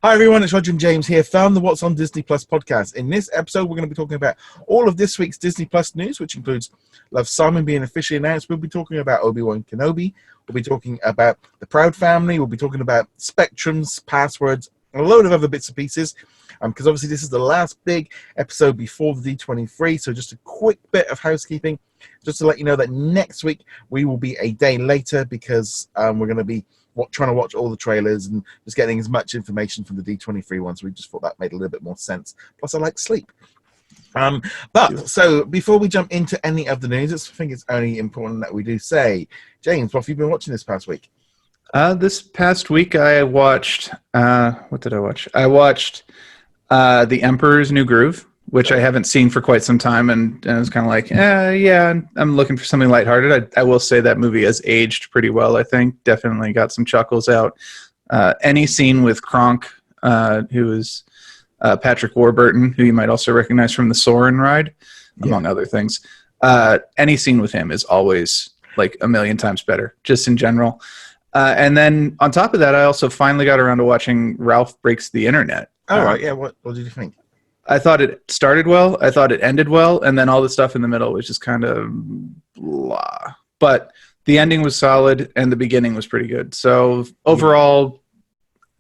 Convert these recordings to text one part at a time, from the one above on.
Hi everyone, it's Roger and James here, from the What's on Disney Plus podcast. In this episode, we're going to be talking about all of this week's Disney Plus news, which includes Love, Simon being officially announced. We'll be talking about Obi-Wan Kenobi. We'll be talking about the Proud Family. We'll be talking about Spectrums, passwords, and a load of other bits and pieces. Because obviously this is the last big episode before the D23, so just a quick bit of housekeeping, just to let you know that next week we will be a day later because we're going to be trying to watch all the trailers and just getting as much information from the D23 ones. We just thought that made a little bit more sense. Plus, I like sleep. So before we jump into any of the news, I think it's only important that we do say, James, what have you been watching this past week? This past week, I watched. What did I watch? I watched The Emperor's New Groove, which I haven't seen for quite some time, and I was kind of like, yeah, I'm looking for something lighthearted. I will say that movie has aged pretty well, I think. Definitely got some chuckles out. Any scene with Kronk, who is Patrick Warburton, who you might also recognize from the Soarin' ride, among other things. Any scene with him is always like a million times better, just in general. And then on top of that, I also finally got around to watching Ralph Breaks the Internet. All right, yeah. What did you think? I thought it started well. I thought it ended well, and then all the stuff in the middle was just kind of blah. But the ending was solid, and the beginning was pretty good. So overall,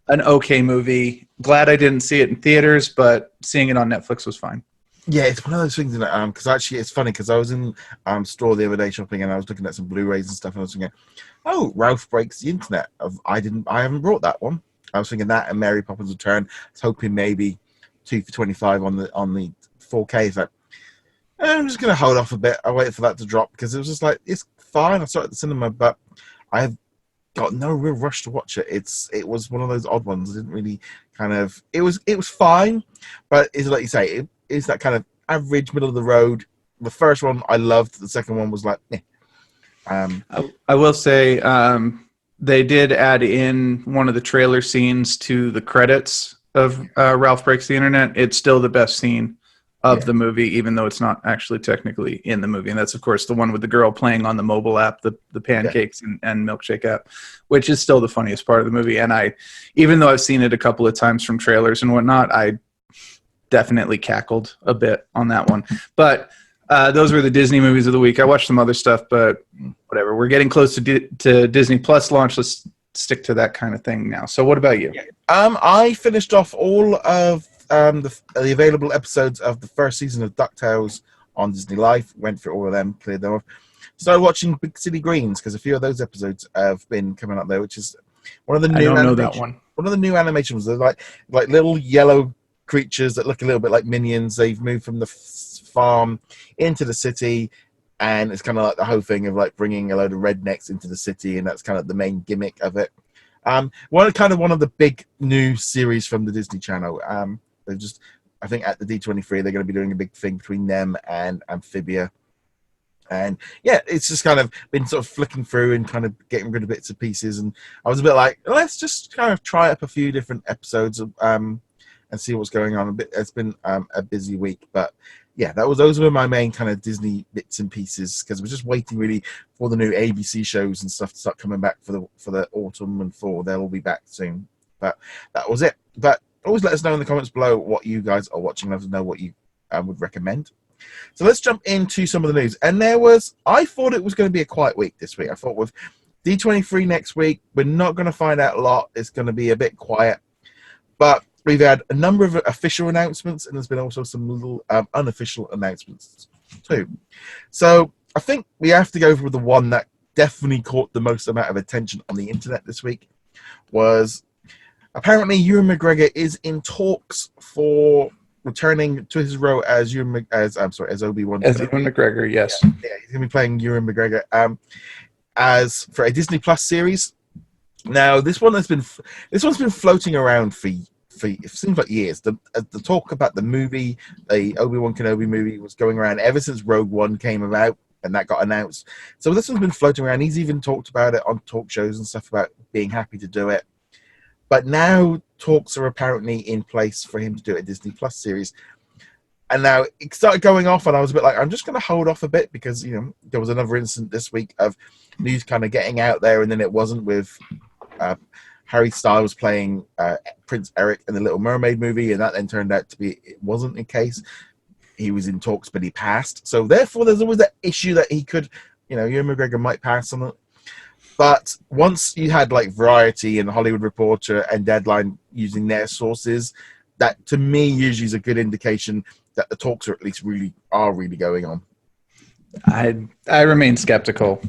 an okay movie. Glad I didn't see it in theaters, but seeing it on Netflix was fine. Yeah, it's one of those things that because actually it's funny because I was in store the other day shopping and I was looking at some Blu-rays and stuff and I was thinking, oh, Ralph Breaks the Internet. I haven't brought that one. I was thinking that and Mary Poppins Return. I was hoping maybe 2 for $25 on the 4K. It's like, I'm just gonna hold off a bit. I waited for that to drop because it was just like it's fine. I saw it at the cinema, but I've got no real rush to watch it. It was one of those odd ones. I didn't really kind of. It was fine, but it's like you say, it is that kind of average, middle of the road. The first one I loved. The second one was like, eh. I will say they did add in one of the trailer scenes to the credits of Ralph Breaks the Internet. It's still the best scene of the movie, even though it's not actually technically in the movie. And that's, of course, the one with the girl playing on the mobile app, the pancakes and milkshake app, which is still the funniest part of the movie. And even though I've seen it a couple of times from trailers and whatnot, I definitely cackled a bit on that one. But those were the Disney movies of the week. I watched some other stuff, but whatever. We're getting close to Disney Plus launch. Let's stick to that kind of thing now. So what about you? I finished off all of the available episodes of the first season of Ducktales on Disney Live. Went through all of them, cleared them off. Started watching Big City Greens because a few of those episodes have been coming up there, which is one of the new. I don't know that one. One of the new animations. They're like little yellow creatures that look a little bit like minions. They've moved from the farm into the city, and it's kind of like the whole thing of like bringing a load of rednecks into the city, and that's kind of the main gimmick of it. One of the big new series from the Disney Channel. They're just, I think at the D23 they're going to be doing a big thing between them and Amphibia, and yeah, it's just kind of been sort of flicking through and kind of getting rid of bits and pieces. And I was a bit like, let's just kind of try up a few different episodes and see what's going on. It's been a busy week, but yeah, those were my main kind of Disney bits and pieces because we're just waiting really for the new ABC shows and stuff to start coming back for the autumn and fall. They'll all be back soon. But that was it. But always let us know in the comments below what you guys are watching. Let us know what you would recommend. So let's jump into some of the news. And I thought it was going to be a quiet week this week. I thought with D23 next week, we're not going to find out a lot. It's going to be a bit quiet. But we've had a number of official announcements, and there's been also some little unofficial announcements too. So I think we have to go with the one that definitely caught the most amount of attention on the internet this week. Was apparently Ewan McGregor is in talks for returning to his role as Obi-Wan. As Ewan McGregor, yes. Yeah, he's going to be playing Ewan McGregor as for a Disney Plus series. Now this one's been floating around for it seems like years. The talk about the movie, the Obi-Wan Kenobi movie, was going around ever since Rogue One came about, and that got announced. So this one's been floating around. He's even talked about it on talk shows and stuff about being happy to do it. But now talks are apparently in place for him to do a Disney Plus series. And now it started going off, and I was a bit like, I'm just going to hold off a bit because there was another incident this week of news kind of getting out there, and then it wasn't with Harry Styles playing Prince Eric in the Little Mermaid movie, and that then turned out to be it wasn't the case. He was in talks, but he passed. So therefore, there's always that issue that he could, Ewan McGregor might pass on it. But once you had like Variety and Hollywood Reporter and Deadline using their sources, that to me usually is a good indication that the talks are at least really going on. I remain skeptical,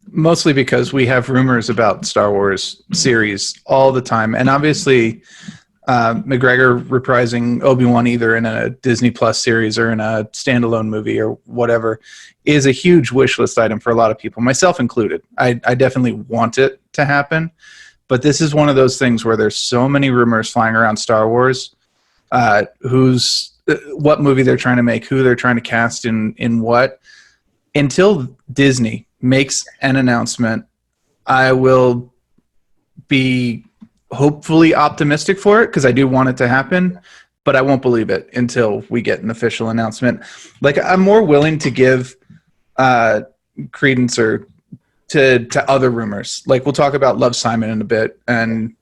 mostly because we have rumors about Star Wars series all the time, and obviously McGregor reprising Obi-Wan either in a Disney Plus series or in a standalone movie or whatever is a huge wish list item for a lot of people, myself included. I definitely want it to happen, but this is one of those things where there's so many rumors flying around Star Wars, what movie they're trying to make, who they're trying to cast in what. Until Disney makes an announcement, I will be hopefully optimistic for it because I do want it to happen, but I won't believe it until we get an official announcement. Like, I'm more willing to give credence or to other rumors. Like, we'll talk about Love, Simon in a bit and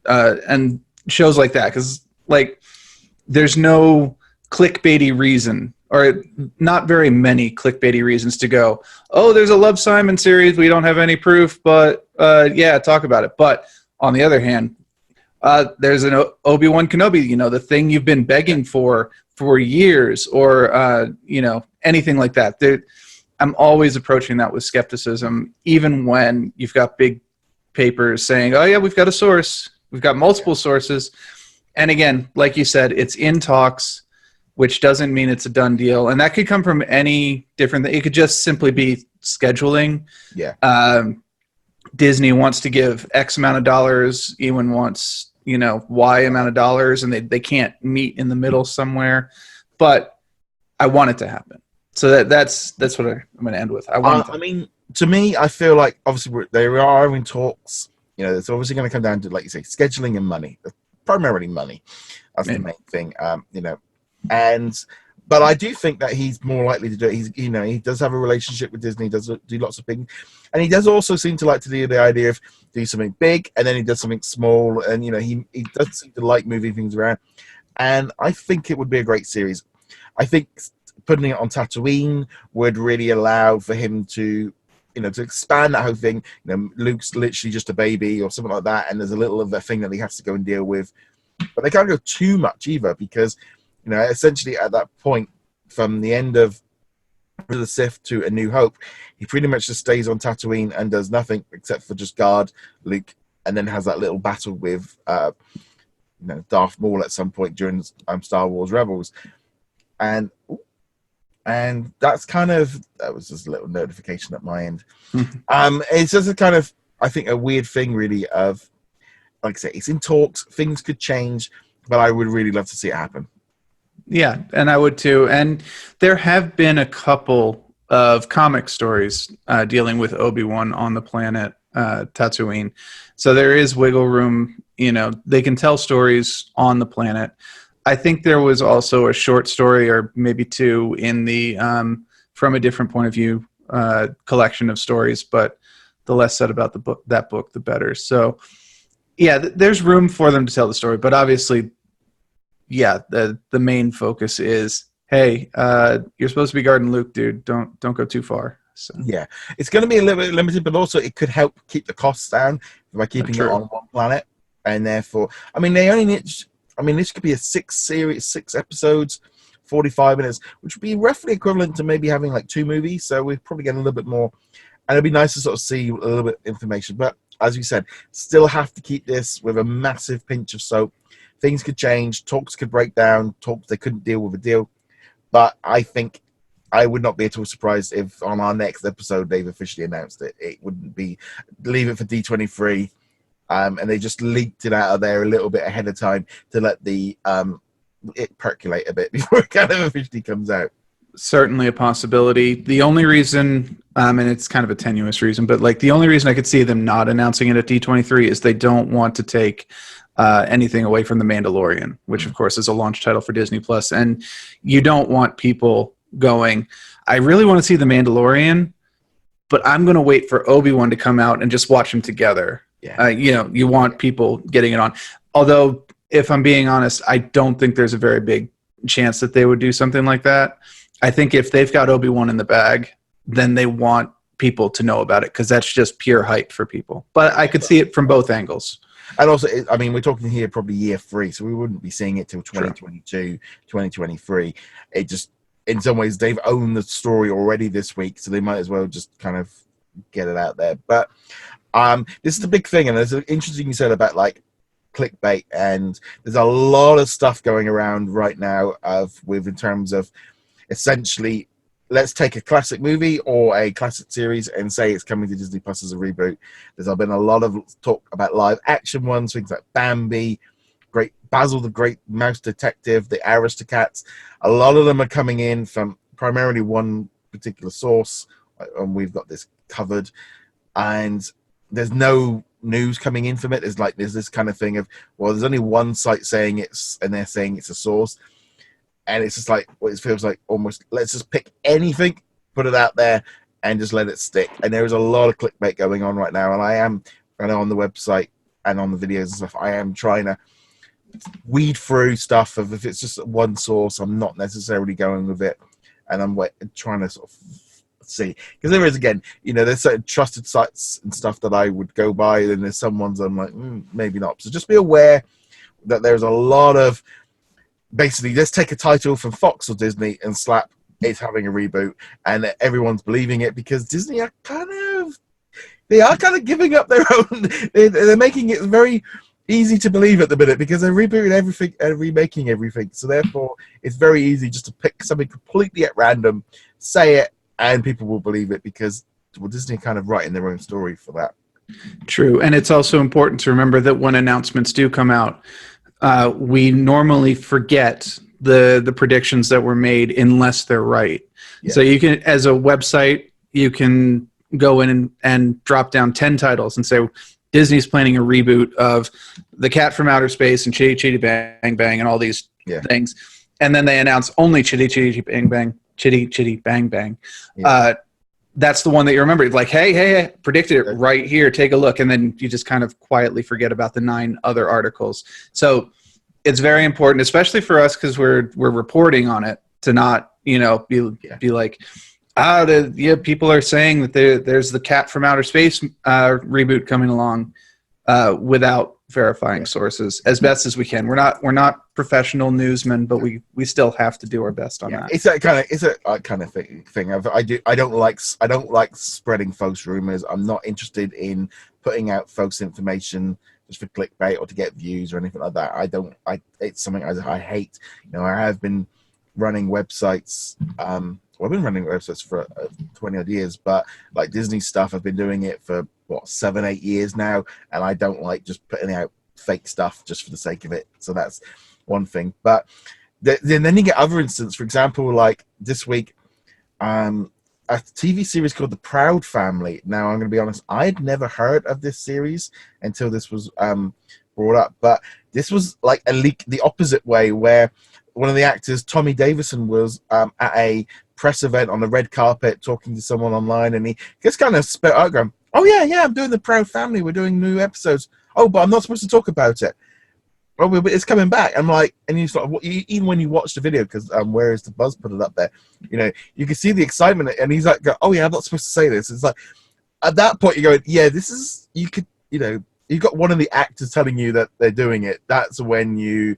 shows like that, because like there's no clickbaity reason, or not very many clickbaity reasons to go, oh, there's a Love, Simon series, we don't have any proof, but yeah, talk about it. But on the other hand, there's an Obi-Wan Kenobi, the thing you've been begging for years, or anything like that. I'm always approaching that with skepticism, even when you've got big papers saying, oh yeah, we've got a source, we've got multiple sources. And again, like you said, it's in talks, which doesn't mean it's a done deal. And that could come from any different thing. It could just simply be scheduling. Yeah. Disney wants to give X amount of dollars. Ewan wants, Y amount of dollars, and they can't meet in the middle somewhere. But I want it to happen. So that's what I'm going to end with. I mean, to me, I feel like obviously they are in talks. It's obviously going to come down to, like you say, scheduling and money. Primarily money. That's the main thing. But I do think that he's more likely to do it. He does have a relationship with Disney, does do lots of things, and he does also seem to like to do the idea of do something big and then he does something small, and he does seem to like moving things around. And I think it would be a great series. I think putting it on Tatooine would really allow for him to to expand that whole thing. Luke's literally just a baby or something like that, and there's a little of a thing that he has to go and deal with. But they can't go too much either, because essentially at that point, from the end of the Sith to A New Hope, he pretty much just stays on Tatooine and does nothing except for just guard Luke, and then has that little battle with Darth Maul at some point during Star Wars Rebels, and that's that was just a little notification at my end. It's just a kind of, I think, a weird thing really of, like I say, it's in talks, things could change, but I would really love to see it happen. Yeah, and I would too. And there have been a couple of comic stories dealing with Obi-Wan on the planet Tatooine. So there is wiggle room. They can tell stories on the planet. I think there was also a short story, or maybe two, in the From a Different Point of View collection of stories, but the less said about that book, the better. So yeah, there's room for them to tell the story, but obviously, yeah, the main focus is, hey, you're supposed to be guarding Luke, dude. Don't go too far. So yeah, it's going to be a little bit limited, but also it could help keep the costs down by keeping it on one planet, and therefore, I mean, they only need. This could be a 6 episodes, 45 minutes, which would be roughly equivalent to maybe having like 2 movies. So we're probably getting a little bit more, and it'd be nice to sort of see a little bit of information. But as you said, still have to keep this with a massive pinch of salt. Things could change, talks could break down, talks they couldn't deal with a deal. But I think I would not be at all surprised if on our next episode they've officially announced it. It wouldn't be, leave it for D23. And they just leaked it out of there a little bit ahead of time to let it percolate a bit before it kind of officially comes out. Certainly a possibility. The only reason, and it's kind of a tenuous reason, but like the only reason I could see them not announcing it at D23 is they don't want to take anything away from The Mandalorian, which of course is a launch title for Disney Plus, and you don't want people going, I really want to see The Mandalorian, but I'm going to wait for Obi-Wan to come out and just watch them together. Yeah. You want people getting it on. Although, if I'm being honest, I don't think there's a very big chance that they would do something like that. I think if they've got Obi-Wan in the bag, then they want people to know about it because that's just pure hype for people. But I could see it from both angles. And also, I mean, we're talking here probably year 3, so we wouldn't be seeing it till True. 2022, 2023. It just, in some ways, they've owned the story already this week, so they might as well just kind of get it out there. But this is the big thing, and there's an interesting you said about like clickbait, and there's a lot of stuff going around right now in terms of essentially, let's take a classic movie or a classic series and say it's coming to Disney Plus as a reboot. There's been a lot of talk about live action ones, things like Bambi, Great Basil the Great Mouse Detective, the Aristocats. A lot of them are coming in from primarily one particular source, and we've got this covered. And there's no news coming in from it. There's this kind of thing of, well, there's only one site saying it's, and they're saying it's a source. And it's just like, well, it feels like almost, let's just pick anything, put it out there, and just let it stick. And there is a lot of clickbait going on right now. And I know on the website and on the videos and stuff, I am trying to weed through stuff of if it's just one source, I'm not necessarily going with it. And I'm trying to sort of see. Because there is, again, there's certain trusted sites and stuff that I would go by, and there's some ones I'm like, maybe not. So just be aware that there's a lot of, basically, let's take a title from Fox or Disney and slap it's having a reboot, and everyone's believing it because Disney are kind of giving up their own. They're making it very easy to believe at the minute because they're rebooting everything and remaking everything. So therefore, it's very easy just to pick something completely at random, say it, and people will believe it because Disney are kind of writing their own story for that. True, and it's also important to remember that when announcements do come out, we normally forget the predictions that were made unless they're right. Yeah. So you can, as a website, you can go in and drop down 10 titles and say Disney's planning a reboot of The Cat from Outer Space and Chitty Chitty Bang Bang and all these things, and then they announce only Chitty Chitty Bang Bang, Chitty Chitty Bang Bang. Yeah. That's the one that you remember. Like, hey, predicted it right here. Take a look. And then you just kind of quietly forget about the 9 other articles. So it's very important, especially for us, because we're reporting on it, to not, be like, people are saying that there's the Cat from Outer Space reboot coming along without verifying sources as best as we can. We're not professional newsmen, but we still have to do our best on that. It's a kind of thing. I don't like spreading false rumors. I'm not interested in putting out false information just for clickbait or to get views or anything like that. It's something I hate. I have been running websites. I've been running websites for 20 odd years, but like Disney stuff, I've been doing it for 7-8 years now, and I don't like just putting out fake stuff just for the sake of it. So that's one thing. But then you get other instances. For example, like this week, a TV series called The Proud Family. Now, I'm going to be honest, I'd never heard of this series until this was brought up. But this was like a leak the opposite way, where one of the actors, Tommy Davison, was at a press event on the red carpet talking to someone online, and he just kind of spit out, going, "Oh yeah, I'm doing The Proud Family. We're doing new episodes. Oh, but I'm not supposed to talk about it. Oh, but it's coming back." I'm like, and you sort of, even when you watch the video, because where is the buzz put it up there? You can see the excitement, and he's like, "Oh yeah, I'm not supposed to say this." It's like at that point you're going, "Yeah, this is you could you've got one of the actors telling you that they're doing it." That's when you're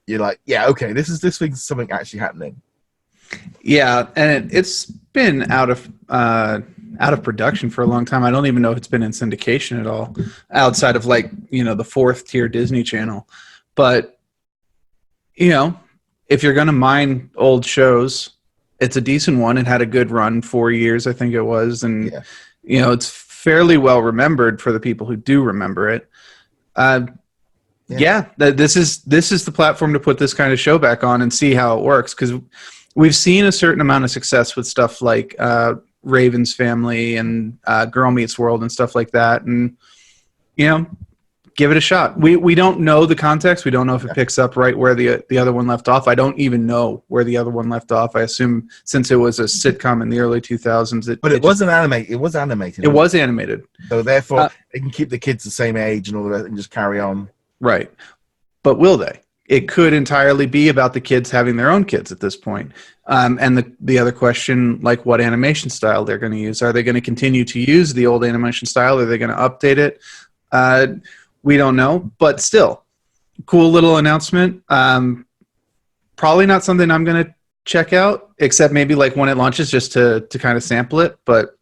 like, "Yeah, okay, this thing's something actually happening." Yeah, and it's been out of production for a long time. I don't even know if it's been in syndication at all, outside of like the 4th tier Disney Channel. But if you're gonna mine old shows, it's a decent one. It had a good run, 4 years, I think it was, and it's fairly well remembered for the people who do remember it. This is the platform to put this kind of show back on and see how it works, because we've seen a certain amount of success with stuff like Raven's Family and Girl Meets World and stuff like that, and give it a shot. We don't know the context. We don't know if it picks up right where the other one left off. I don't even know where the other one left off. I assume since it was a sitcom in the early 2000s, But it wasn't animated. It was animated. It was animated. So therefore, they can keep the kids the same age and all the rest, and just carry on. Right. But will they? It could entirely be about the kids having their own kids at this point. And the other question, like what animation style they're going to use. Are they going to continue to use the old animation style? Are they going to update it? We don't know, but still, cool little announcement. Probably not something I'm going to check out, except maybe like when it launches just to kind of sample it. But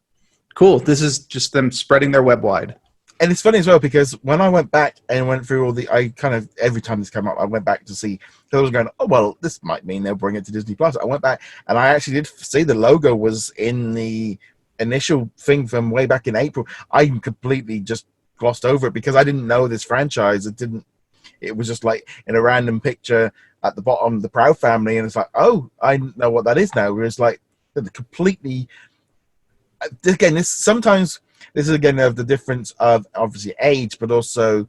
cool. This is just them spreading their web wide. And it's funny as well because when I went back and went through every time this came up, I went back to see. So I was going, oh well, this might mean they'll bring it to Disney Plus. I went back and I actually did see the logo was in the initial thing from way back in April. I completely just glossed over it because I didn't know this franchise. It was just like in a random picture at the bottom, the Proud Family, and it's like, oh, I know what that is now. It's like completely. Again, this is again of the difference of obviously age, but also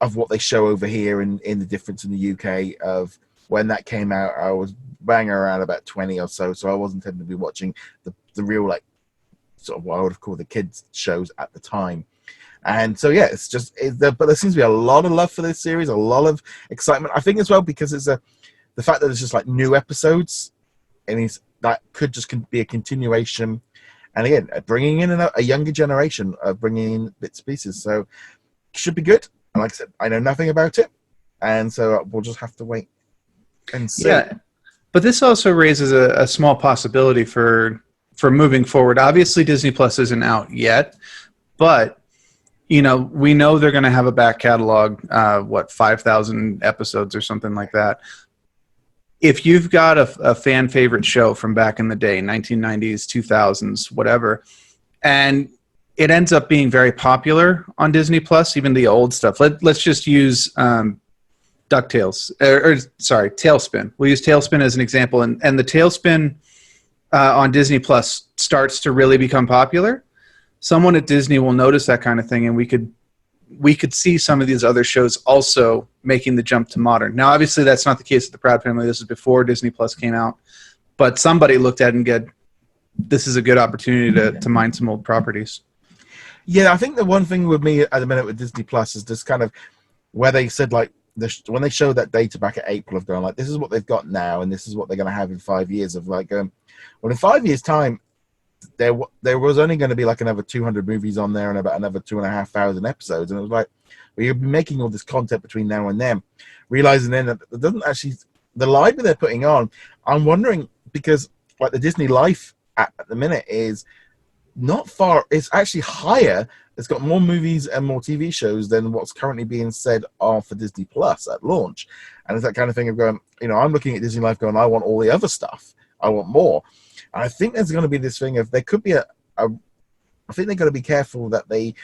of what they show over here in the difference in the UK of when that came out. I was banging around about 20 or so I wasn't intending to be watching the real like sort of what I would have called the kids shows at the time. And so yeah, but there seems to be a lot of love for this series, a lot of excitement. I think as well because it's the fact that it's just like new episodes, and that could just be a continuation. And again, bringing in a younger generation, bringing in bits and pieces. So should be good. And like I said, I know nothing about it. And so we'll just have to wait and see. Yeah, but this also raises a small possibility for moving forward. Obviously, Disney Plus isn't out yet, but we know they're going to have a back catalog, 5,000 episodes or something like that. If you've got a fan favorite show from back in the day, 1990s, 2000s, whatever, and it ends up being very popular on Disney Plus, even the old stuff. Let's just use DuckTales, Tailspin. We'll use Tailspin as an example, and the Tailspin on Disney Plus starts to really become popular. Someone at Disney will notice that kind of thing, and we could see some of these other shows also making the jump to modern. Now, obviously, that's not the case with the Proud Family. This is before Disney Plus came out. But somebody looked at it and said, this is a good opportunity to mine some old properties. Yeah, I think the one thing with me at the minute with Disney Plus is this kind of where they said, like, when they showed that data back at April of going, like, this is what they've got now and this is what they're going to have in 5 years of, like, well, in 5 years' time, there was only going to be like another 200 movies on there and about another 2,500 episodes, and it was like, well, you'll be making all this content between now and then, realizing then that it doesn't actually the library they're putting on. I'm wondering because like the Disney Life at the minute is not far. It's actually higher. It's got more movies and more TV shows than what's currently being said are for Disney Plus at launch, and it's that kind of thing of going. I'm looking at Disney Life going, I want all the other stuff. I want more. And I think there's going to be this thing of there could be I think they're going to be careful that they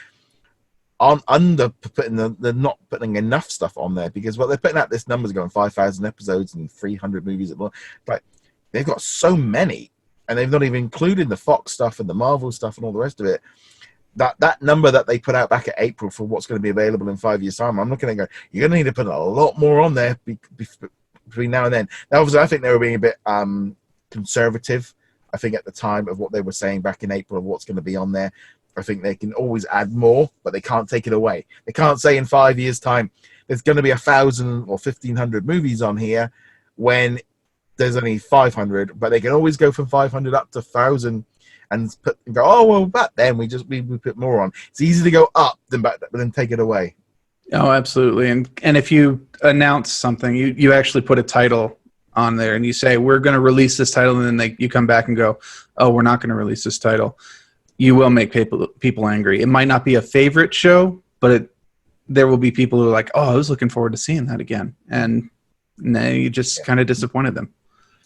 aren't they're not putting enough stuff on there, because what they're putting out, this number's going 5,000 episodes and 300 movies at once. Like they've got so many, and they've not even included the Fox stuff and the Marvel stuff and all the rest of it. That number that they put out back at April for what's going to be available in 5 years' time, I'm looking at going, you're going to need to put a lot more on there between now and then. Now, obviously, I think they were being a bit conservative. I think at the time of what they were saying back in April of what's going to be on there, I think they can always add more, but they can't take it away. They can't say in 5 years' time there's going to be 1,000 or 1,500 movies on here when there's only 500, but they can always go from 500 up to 1,000 and go, oh, well, back then we put more on. It's easy to go up than take it away. Oh, absolutely. And if you announce something, you actually put a title on there and you say, we're going to release this title, and then you come back and go, oh, we're not going to release this title. You will make people angry. It might not be a favorite show, but there will be people who are like, oh, I was looking forward to seeing that again. And then you just kind of disappointed them.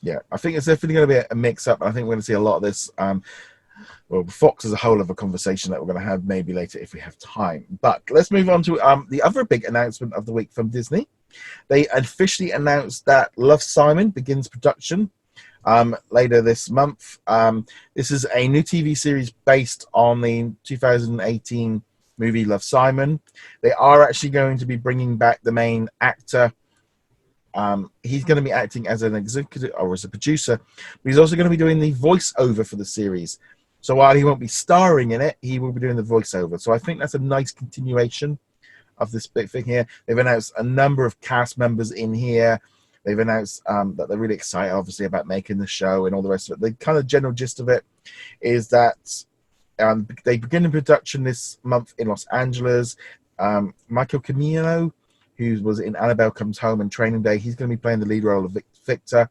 Yeah, I think it's definitely going to be a mix-up. I think we're going to see a lot of this. Well, Fox is a whole other conversation that we're going to have maybe later if we have time. But let's move on to the other big announcement of the week from Disney. They officially announced that Love, Simon begins production later this month. This is a new TV series based on the 2018 movie Love, Simon. They are actually going to be bringing back the main actor. He's going to be acting as an executive or as a producer, but he's also going to be doing the voiceover for the series. So while he won't be starring in it, he will be doing the voiceover. So I think that's a nice continuation of this big thing here. They've announced a number of cast members in here. They've announced that they're really excited, obviously, about making the show and all the rest of it. The kind of general gist of it is that they begin in production this month in Los Angeles. Michael Camino, who was in Annabelle Comes Home and Training Day, he's going to be playing the lead role of Victor.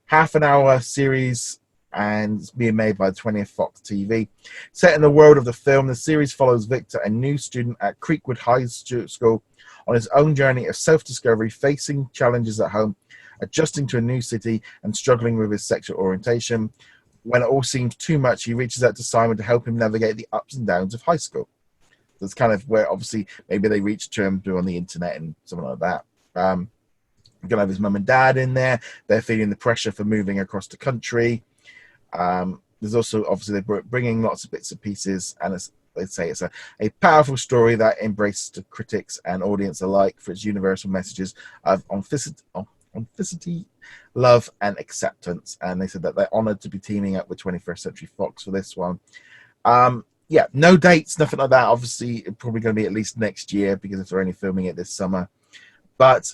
Half-an-hour series, and it's being made by 20th Fox TV. Set in the world of the film, the series follows Victor, a new student at Creekwood High School, on his own journey of self-discovery, facing challenges at home, adjusting to a new city, and struggling with his sexual orientation. When it all seems too much, he reaches out to Simon to help him navigate the ups and downs of high school. That's kind of where, obviously, maybe they reach to him through on the internet and something like that. We're going to have his mum and dad in there. They're feeling the pressure for moving across the country. There's also, obviously, they're bringing lots of bits and pieces, and let's say it's a powerful story that embraces the critics and audience alike for its universal messages of authenticity, love, and acceptance. And they said that they're honored to be teaming up with 21st Century Fox for this one. Yeah, no dates, nothing like that. Obviously, it's probably going to be at least next year because if they're only filming it this summer. But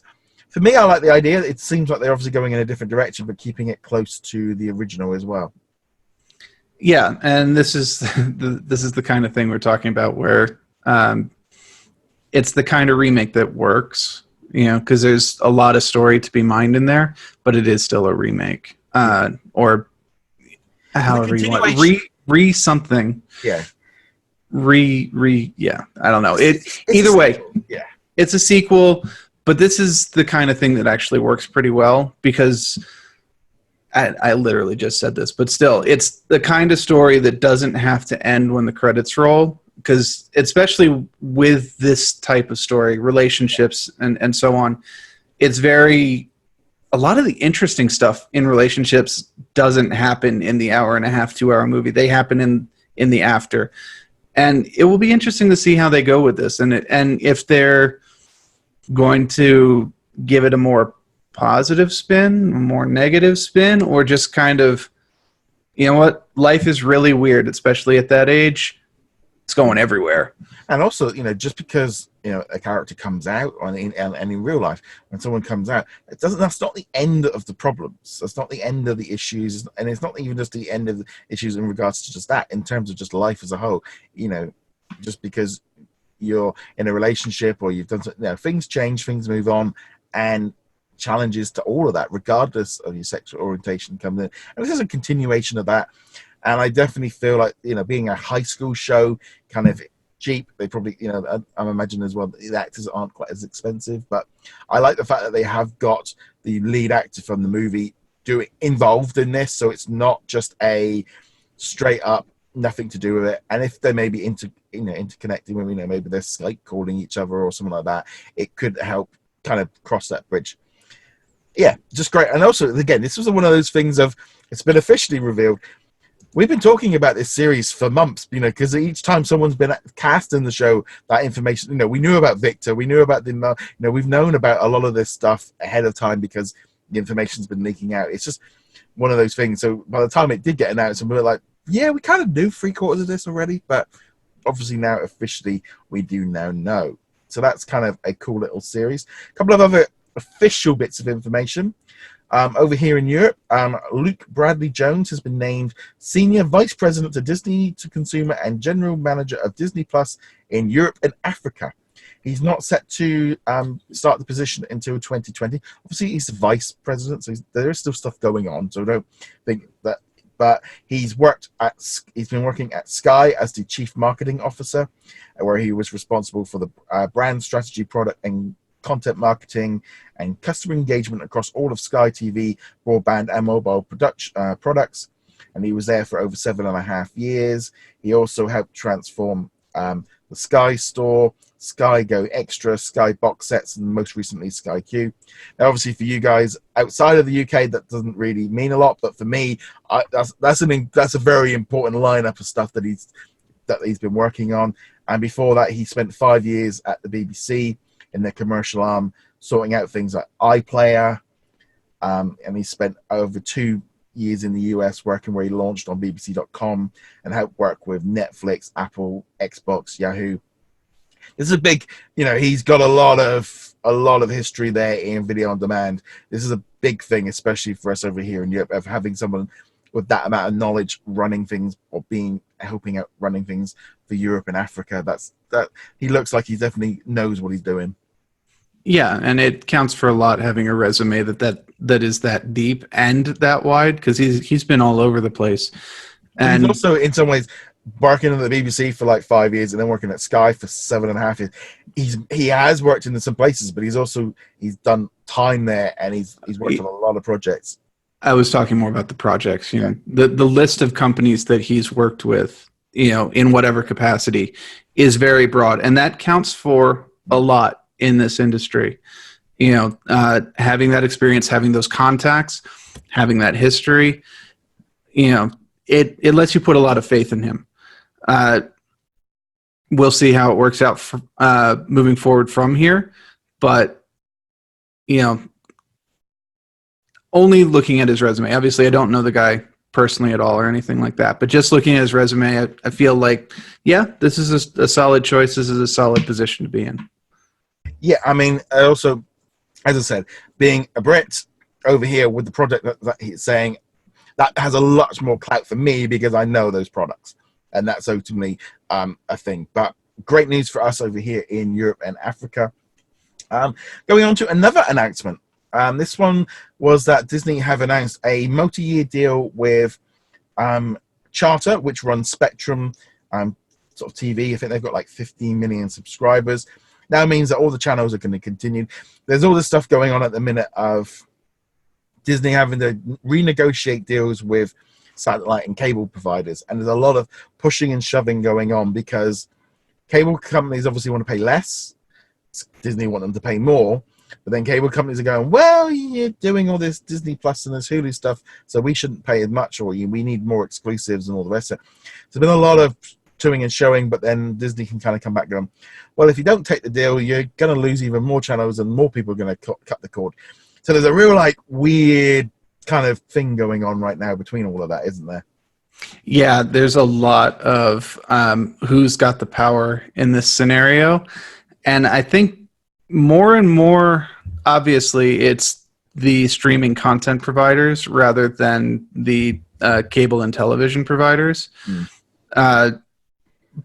for me, I like the idea. It seems like they're obviously going in a different direction, but keeping it close to the original as well. Yeah, and this is the kind of thing we're talking about where it's the kind of remake that works, because there's a lot of story to be mined in there, but it is still a remake, or however you want something. Yeah. Yeah, I don't know. It's either way. Yeah, it's a sequel, but this is the kind of thing that actually works pretty well because I literally just said this, but still, it's the kind of story that doesn't have to end when the credits roll, because especially with this type of story, relationships and so on, it's a lot of the interesting stuff in relationships doesn't happen in the hour and a half, 2 hour movie. They happen in the after. And it will be interesting to see how they go with this, and if they're going to give it a more positive spin, a more negative spin, or just kind of, what, life is really weird, especially at that age. It's going everywhere. And also, just because a character comes out, and in real life, when someone comes out, that's not the end of the problems. That's not the end of the issues, and it's not even just the end of the issues in regards to just that. In terms of just life as a whole, just because you're in a relationship or you've done something, things change, things move on, and challenges to all of that, regardless of your sexual orientation, come in. And this is a continuation of that. And I definitely feel like, being a high school show, kind of cheap. They probably, I'm imagining as well, the actors aren't quite as expensive. But I like the fact that they have got the lead actor from the movie involved in this. So it's not just a straight up, nothing to do with it. And if they may be interconnecting with, maybe they're Skype calling each other or something like that, it could help kind of cross that bridge. Yeah, just great. And also, again, this was one of those things of, it's been officially revealed. We've been talking about this series for months, because each time someone's been cast in the show, that information, we knew about Victor, we knew about the, we've known about a lot of this stuff ahead of time because the information's been leaking out. It's just one of those things. So by the time it did get announced, and we were like, yeah, we kind of knew 3/4 of this already, but obviously now officially we do now know. So that's kind of a cool little series. A couple of other official bits of information. Over here in Europe, Luke Bradley Jones has been named Senior Vice President of Disney to Consumer and General Manager of Disney Plus in Europe and Africa. He's not set to start the position until 2020. Obviously, he's the Vice President, so there is still stuff going on, so don't think that. But he's been working at Sky as the Chief Marketing Officer, where he was responsible for the brand strategy, product and content marketing and customer engagement across all of Sky TV, broadband and mobile products. And he was there for over 7.5 years. He also helped transform the Sky Store, Sky Go Extra, Sky Box Sets, and most recently Sky Q. Now, obviously, for you guys outside of the UK, that doesn't really mean a lot, but for me, that's a very important lineup of stuff that he's been working on. And before that, he spent 5 years at the BBC in their commercial arm, sorting out things like iPlayer. And he spent over 2 years in the US working where he launched on BBC.com and helped work with Netflix, Apple, Xbox, Yahoo. This is a big, he's got a lot of history there in video on demand. This is a big thing, especially for us over here in Europe, of having someone with that amount of knowledge running things or helping out running things for Europe and Africa. That he looks like he definitely knows what he's doing. Yeah, and it counts for a lot having a resume that is that deep and that wide, because he's been all over the place. And he's also, in some ways, working at the BBC for like 5 years and then working at Sky for 7.5 years. He has worked in some places, but he's done time there, and he's worked on a lot of projects. I was talking more about the projects. The list of companies that he's worked with, in whatever capacity, is very broad, and that counts for a lot in this industry. Having that experience, having those contacts, having that history, it lets you put a lot of faith in him. We'll see how it works out moving forward from here, but only looking at his resume. Obviously, I don't know the guy personally at all or anything like that, but just looking at his resume, I feel like, this is a solid choice. This is a solid position to be in. Yeah, I mean, also, as I said, being a Brit over here with the project that he's saying, that has a lot more clout for me because I know those products. And that's ultimately a thing. But great news for us over here in Europe and Africa. Going on to another announcement. This one was that Disney have announced a multi-year deal with Charter, which runs Spectrum sort of TV. I think they've got like 15 million subscribers. Now means that all the channels are going to continue. There's all this stuff going on at the minute of Disney having to renegotiate deals with satellite and cable providers. And there's a lot of pushing and shoving going on because cable companies obviously want to pay less. Disney want them to pay more. But then cable companies are going, well, you're doing all this Disney Plus and this Hulu stuff, so we shouldn't pay as much, or we need more exclusives and all the rest of it. So there's been a lot of toing and showing, but then Disney can kind of come back going, well, if you don't take the deal, you're going to lose even more channels and more people are going to cut the cord. So there's a real weird kind of thing going on right now between all of that, isn't there? Yeah, there's a lot of who's got the power in this scenario. And I think more and more, obviously, it's the streaming content providers rather than the cable and television providers.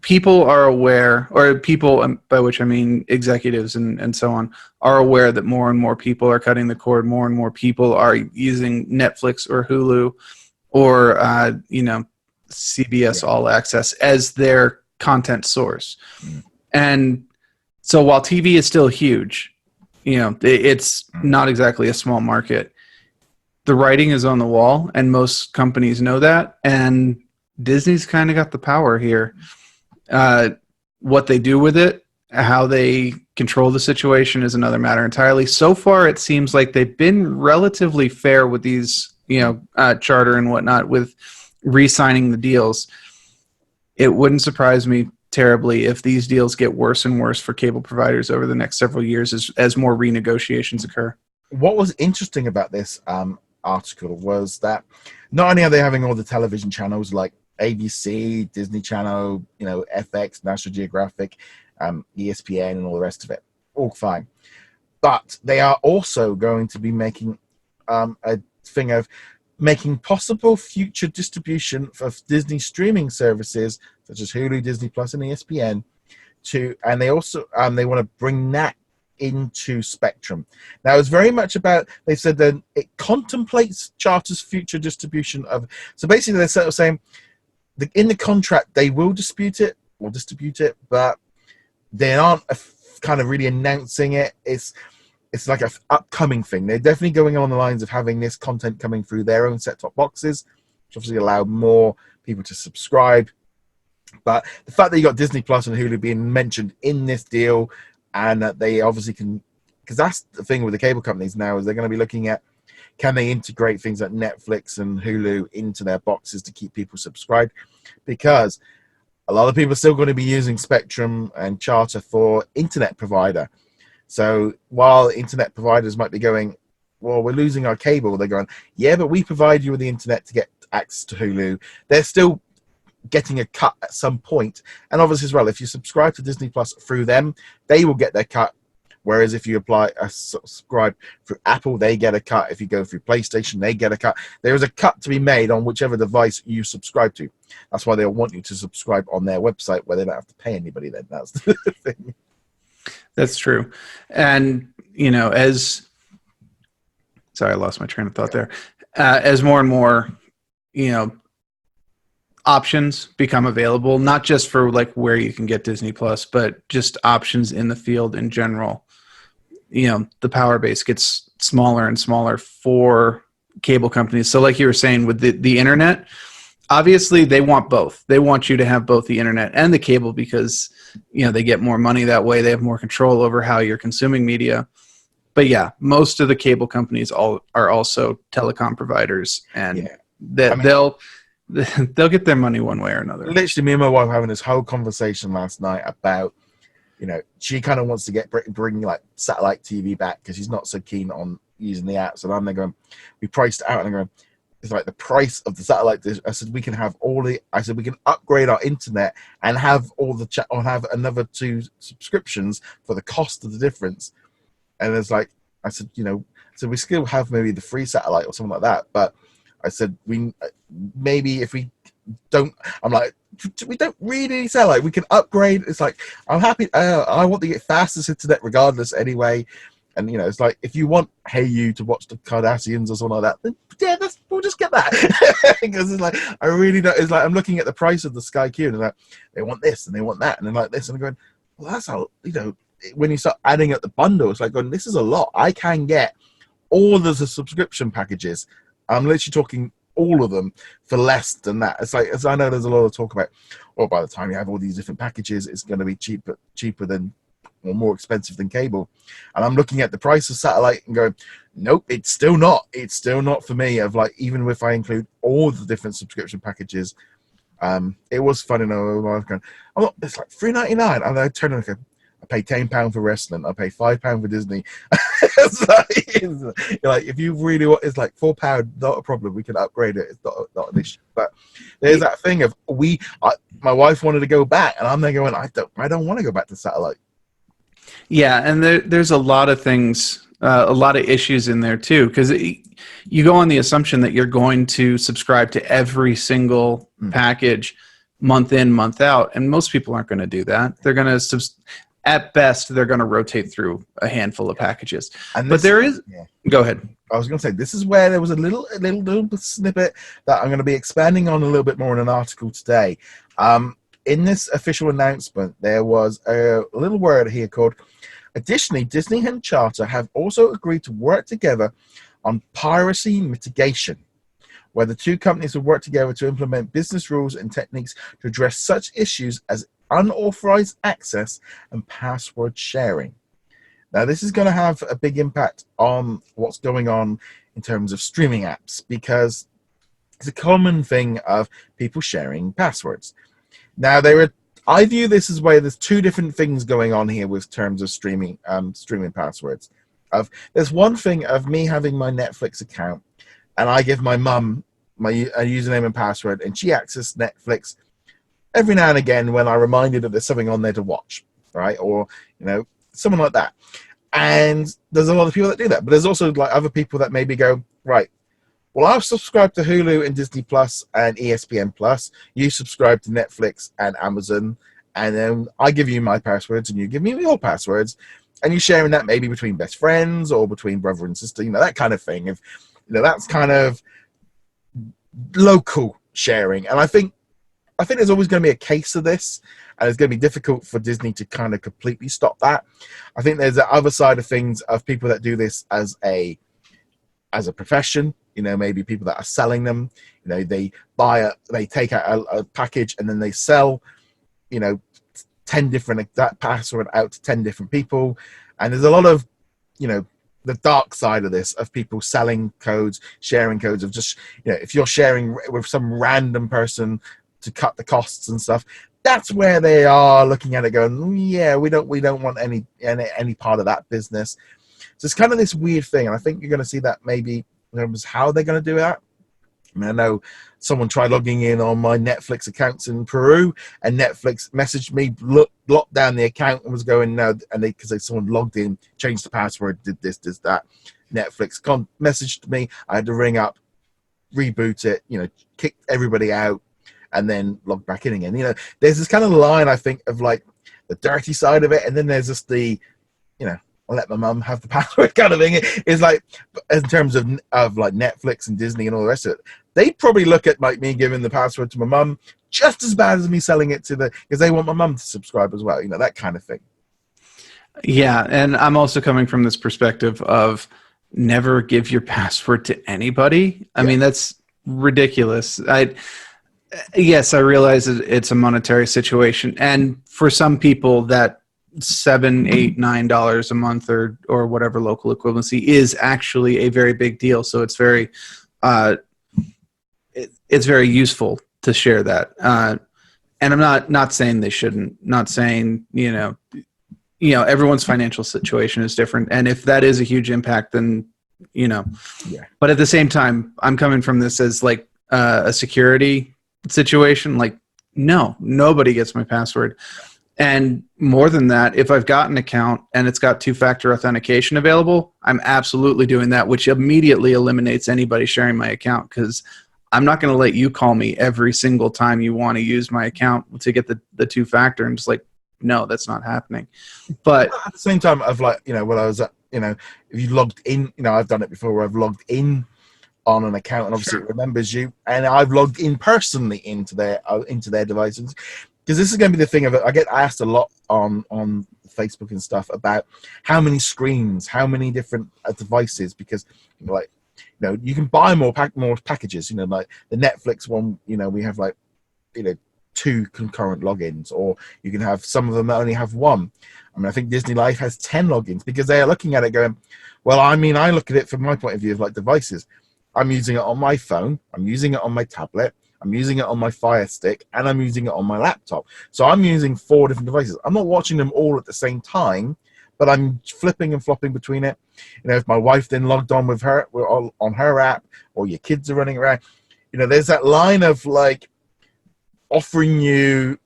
People are aware, or people, by which I mean executives and so on, are aware that more and more people are cutting the cord. More and more people are using Netflix or Hulu or, CBS All Access as their content source. And so while TV is still huge, it's not exactly a small market. The writing is on the wall, and most companies know that. And Disney's kind of got the power here. What they do with it, how they control the situation is another matter entirely. So far, it seems like they've been relatively fair with these, Charter and whatnot, with re-signing the deals. It wouldn't surprise me terribly if these deals get worse and worse for cable providers over the next several years as more renegotiations occur. What was interesting about this article was that not only are they having all the television channels like ABC, Disney Channel, FX, National Geographic, ESPN, and all the rest of it, all fine, but they are also going to be making a thing of making possible future distribution of Disney streaming services such as Hulu, Disney Plus, and ESPN and they also they want to bring that into Spectrum. Now, it's very much about, they said that it contemplates Charter's future distribution of, so basically they're sort of saying in the contract they will distribute it, but they aren't kind of really announcing it. It's like an upcoming thing. They're definitely going on the lines of having this content coming through their own set-top boxes, which obviously allow more people to subscribe. But the fact that you got Disney Plus and Hulu being mentioned in this deal, and that they obviously can, because that's the thing with the cable companies now, is they're going to be looking at, can they integrate things like Netflix and Hulu into their boxes to keep people subscribed? Because A lot of people are still going to be using Spectrum and Charter for internet provider. So while internet providers might be going, well, we're losing our cable, they're going, yeah, but we provide you with the internet to get access to Hulu. They're still getting a cut at some point. And obviously as well, if you subscribe to Disney Plus through them, they will get their cut. Whereas if you subscribe through Apple, they get a cut. If you go through PlayStation, they get a cut. There is a cut to be made on whichever device you subscribe to. That's why they'll want you to subscribe on their website where they don't have to pay anybody then. That's the thing. That's true. And, sorry, I lost my train of thought there. As more and more, options become available, not just for like where you can get Disney Plus, but just options in the field in general. The power base gets smaller and smaller for cable companies. So like you were saying with the internet, obviously they want both. They want you to have both the internet and the cable because, they get more money that way. They have more control over how you're consuming media. But yeah, most of the cable companies are also telecom providers, and they'll get their money one way or another. Literally, me and my wife were having this whole conversation last night about, she kind of wants to bring like satellite TV back because she's not so keen on using the apps. And I'm there going, we priced it out, and I'm going, it's like the price of the satellite dish. I said we can have we can upgrade our internet and have all the or have another 2 subscriptions for the cost of the difference. And it's like, I said, so we still have maybe the free satellite or something like that. But I said, maybe if we don't, I'm like, we don't really sell like we can upgrade. It's like, I'm happy. I want to get fastest internet regardless anyway. And, it's like, if you want Hey You to watch the Kardashians or something like that, then yeah, we'll just get that. Because it's like, I really don't, it's like, I'm looking at the price of the Sky Q and like, they want this and they want that. And they're like this. And I'm going, well, that's how, when you start adding up the bundle, it's like going, this is a lot. I can get all of the subscription packages. I'm literally talking all of them for less than that. It's like, as I know there's a lot of talk about, well, by the time you have all these different packages, it's going to be cheaper than, or more expensive than cable. And I'm looking at the price of satellite and going, nope, it's still not. It's still not for me. Of like, even if I include all the different subscription packages, it was funny. It's like $3.99, and I turn and go, I pay £10 for wrestling. I pay £5 for Disney. It's like, if you really want, it's like £4, not a problem. We can upgrade it. It's not an issue. But there's that thing of my wife wanted to go back, and I'm there going, I don't want to go back to satellite. Yeah, and there's a lot of things, a lot of issues in there too, because you go on the assumption that you're going to subscribe to every single package month in, month out, and most people aren't going to do that. They're going to, at best, they're going to rotate through a handful of packages. But there is, go ahead. I was going to say, this is where there was a little snippet that I'm going to be expanding on a little bit more in an article today. In this official announcement, there was a little word here called, additionally, Disney and Charter have also agreed to work together on piracy mitigation, where the 2 companies will work together to implement business rules and techniques to address such issues as unauthorized access and password sharing. Now, this is going to have a big impact on what's going on in terms of streaming apps, because it's a common thing of people sharing passwords. Now, I view this as where there's 2 different things going on here with terms of streaming passwords. There's one thing of me having my Netflix account, and I give my mum my username and password, and she accesses Netflix every now and again when I reminded that there's something on there to watch, right? Or, someone like that. And there's a lot of people that do that. But there's also like other people that maybe go, right, well, I've subscribed to Hulu and Disney Plus and ESPN Plus. You subscribe to Netflix and Amazon, and then I give you my passwords, and you give me your passwords, and you're sharing that maybe between best friends or between brother and sister, that kind of thing. If that's kind of local sharing, and I think there's always going to be a case of this, and it's going to be difficult for Disney to kind of completely stop that. I think there's the other side of things of people that do this as a profession. Maybe people that are selling them, they take out a package and then they sell, 10 different, that password out to 10 different people. And there's a lot of, the dark side of this, of people selling codes, sharing codes of just, if you're sharing with some random person to cut the costs and stuff, that's where they are looking at it, going, yeah, we don't want any part of that business. So it's kind of this weird thing, and I think you're going to see that maybe in terms of how they're going to do that. I mean, I know someone tried logging in on my Netflix accounts in Peru, and Netflix messaged me, locked down the account, and was going no, and because someone logged in, changed the password, did this, did that. Netflix messaged me. I had to ring up, reboot it, kick everybody out, and then log back in again. There's this kind of line, I think, of like the dirty side of it, and then there's just the, I'll let my mum have the password kind of thing. It's like, in terms of like Netflix and Disney and all the rest of it, they probably look at like me giving the password to my mum just as bad as me selling it to because they want my mum to subscribe as well, that kind of thing. Yeah, and I'm also coming from this perspective of never give your password to anybody. I mean, that's ridiculous. Yes, I realize it's a monetary situation, and for some people that $7, $8, $9 a month or whatever local equivalency is actually a very big deal. So it's very it's very useful to share that. And I'm not saying they shouldn't. Not saying everyone's financial situation is different, and if that is a huge impact, then But at the same time, I'm coming from this as like a security situation. Like, no, nobody gets my password. And more than that, if I've got an account and it's got two-factor authentication available, I'm absolutely doing that, which immediately eliminates anybody sharing my account, because I'm not going to let you call me every single time you want to use my account to get the two-factor, and just like, no, that's not happening. But at the same time, I've when I was at, if you logged in, I've done it before where I've logged in on an account and obviously it remembers you, and I've logged in personally into their devices. Because this is going to be the thing of it. I get asked a lot on Facebook and stuff about how many screens, how many different devices, because you can buy more packages. Like the Netflix one, we have two concurrent logins, or you can have some of them that only have one. I mean, I think Disney Life has 10 logins, because they are looking at it going, well, I mean, I look at it from my point of view of like devices. I'm using it on my phone, I'm using it on my tablet, I'm using it on my Fire Stick, and I'm using it on my laptop. So I'm using 4 different devices. I'm not watching them all at the same time, but I'm flipping and flopping between it. If my wife then logged on with her on her app, or your kids are running around, there's that line of like offering you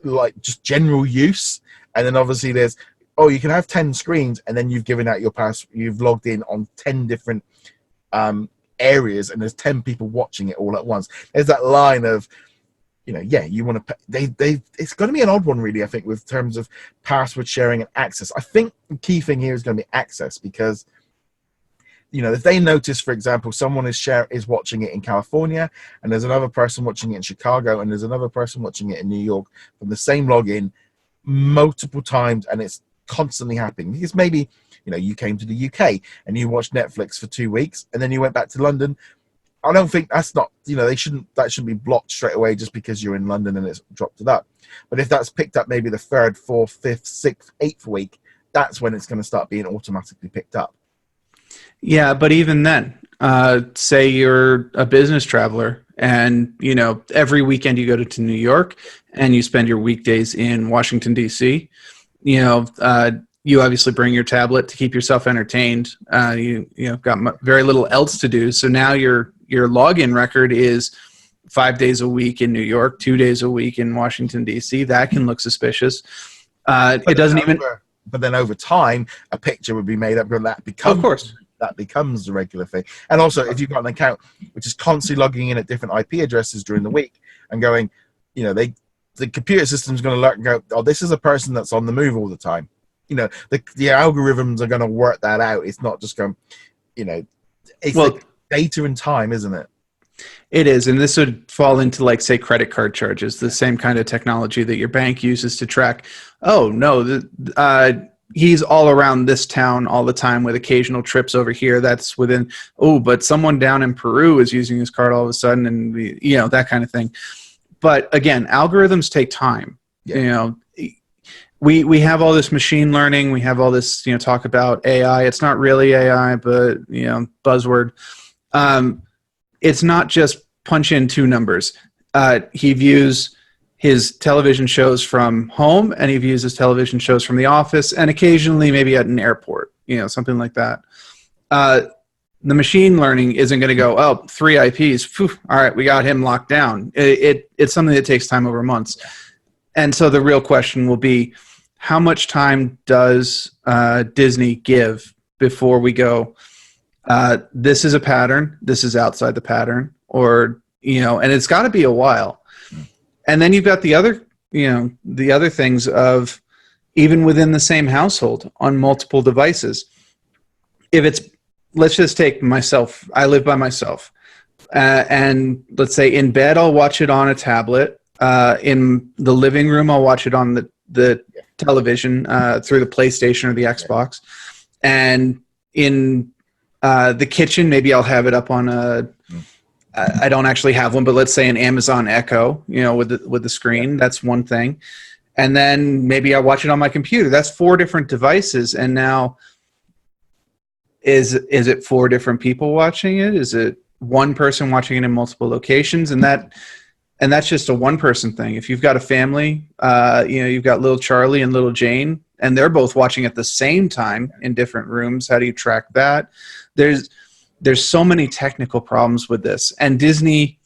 like just general use, and then obviously there's, you can have 10 screens, and then you've given out your you've logged in on 10 different areas, and there's 10 people watching it all at once. There's that line of, you want to it's going to be an odd one, really, I think, with terms of password sharing and access. I think the key thing here is going to be access, because if they notice, for example, someone is watching it in California, and there's another person watching it in Chicago, and there's another person watching it in New York from the same login multiple times, and it's constantly happening, because maybe you came to the UK and you watched Netflix for 2 weeks, and then you went back to London. I don't think that's not, that shouldn't be blocked straight away just because you're in London and it's dropped it up. But if that's picked up maybe the 3rd, 4th, 5th, 6th, 8th week, that's when it's going to start being automatically picked up. Yeah, but even then, say you're a business traveler, and every weekend you go to New York and you spend your weekdays in Washington, D.C., you obviously bring your tablet to keep yourself entertained. You've got very little else to do. So now your login record is 5 days a week in New York, 2 days a week in Washington, D.C. That can look suspicious. It doesn't even. But then over time, a picture would be made up, and that becomes the regular thing. And also, if you've got an account which is constantly logging in at different IP addresses during the week and going, the computer system's going to look and go, oh, this is a person that's on the move all the time. The algorithms are going to work that out. It's not just going, it's like data and time, isn't it? It is, and this would fall into, like, say, credit card charges, the same kind of technology that your bank uses to track. Oh no, he's all around this town all the time with occasional trips over here. That's within. Oh, but someone down in Peru is using his card all of a sudden, and that kind of thing. But again, algorithms take time. Yeah. We have all this machine learning. We have all this talk about AI. It's not really AI, but buzzword. It's not just punch in 2 numbers. He views his television shows from home, and he views his television shows from the office, and occasionally maybe at an airport, something like that. The machine learning isn't going to go, oh, 3 IPs. Phew, all right, we got him locked down. It's something that takes time over months. And so the real question will be, how much time does Disney give before we go, this is a pattern, this is outside the pattern, or, and it's got to be a while. And then you've got the other things of even within the same household on multiple devices. If it's, let's just take myself. I live by myself. And let's say in bed, I'll watch it on a tablet. In the living room, I'll watch it on the television through the PlayStation or the Xbox. And in the kitchen, maybe I'll have it up on I don't actually have one, but let's say an Amazon Echo, with the screen. That's one thing. And then maybe I'll watch it on my computer. That's 4 different devices. And now, is it 4 different people watching it? Is it one person watching it in multiple locations? And that's just a one-person thing. If you've got a family, you've got little Charlie and little Jane, and they're both watching at the same time in different rooms. How do you track that? There's so many technical problems with this, and Disney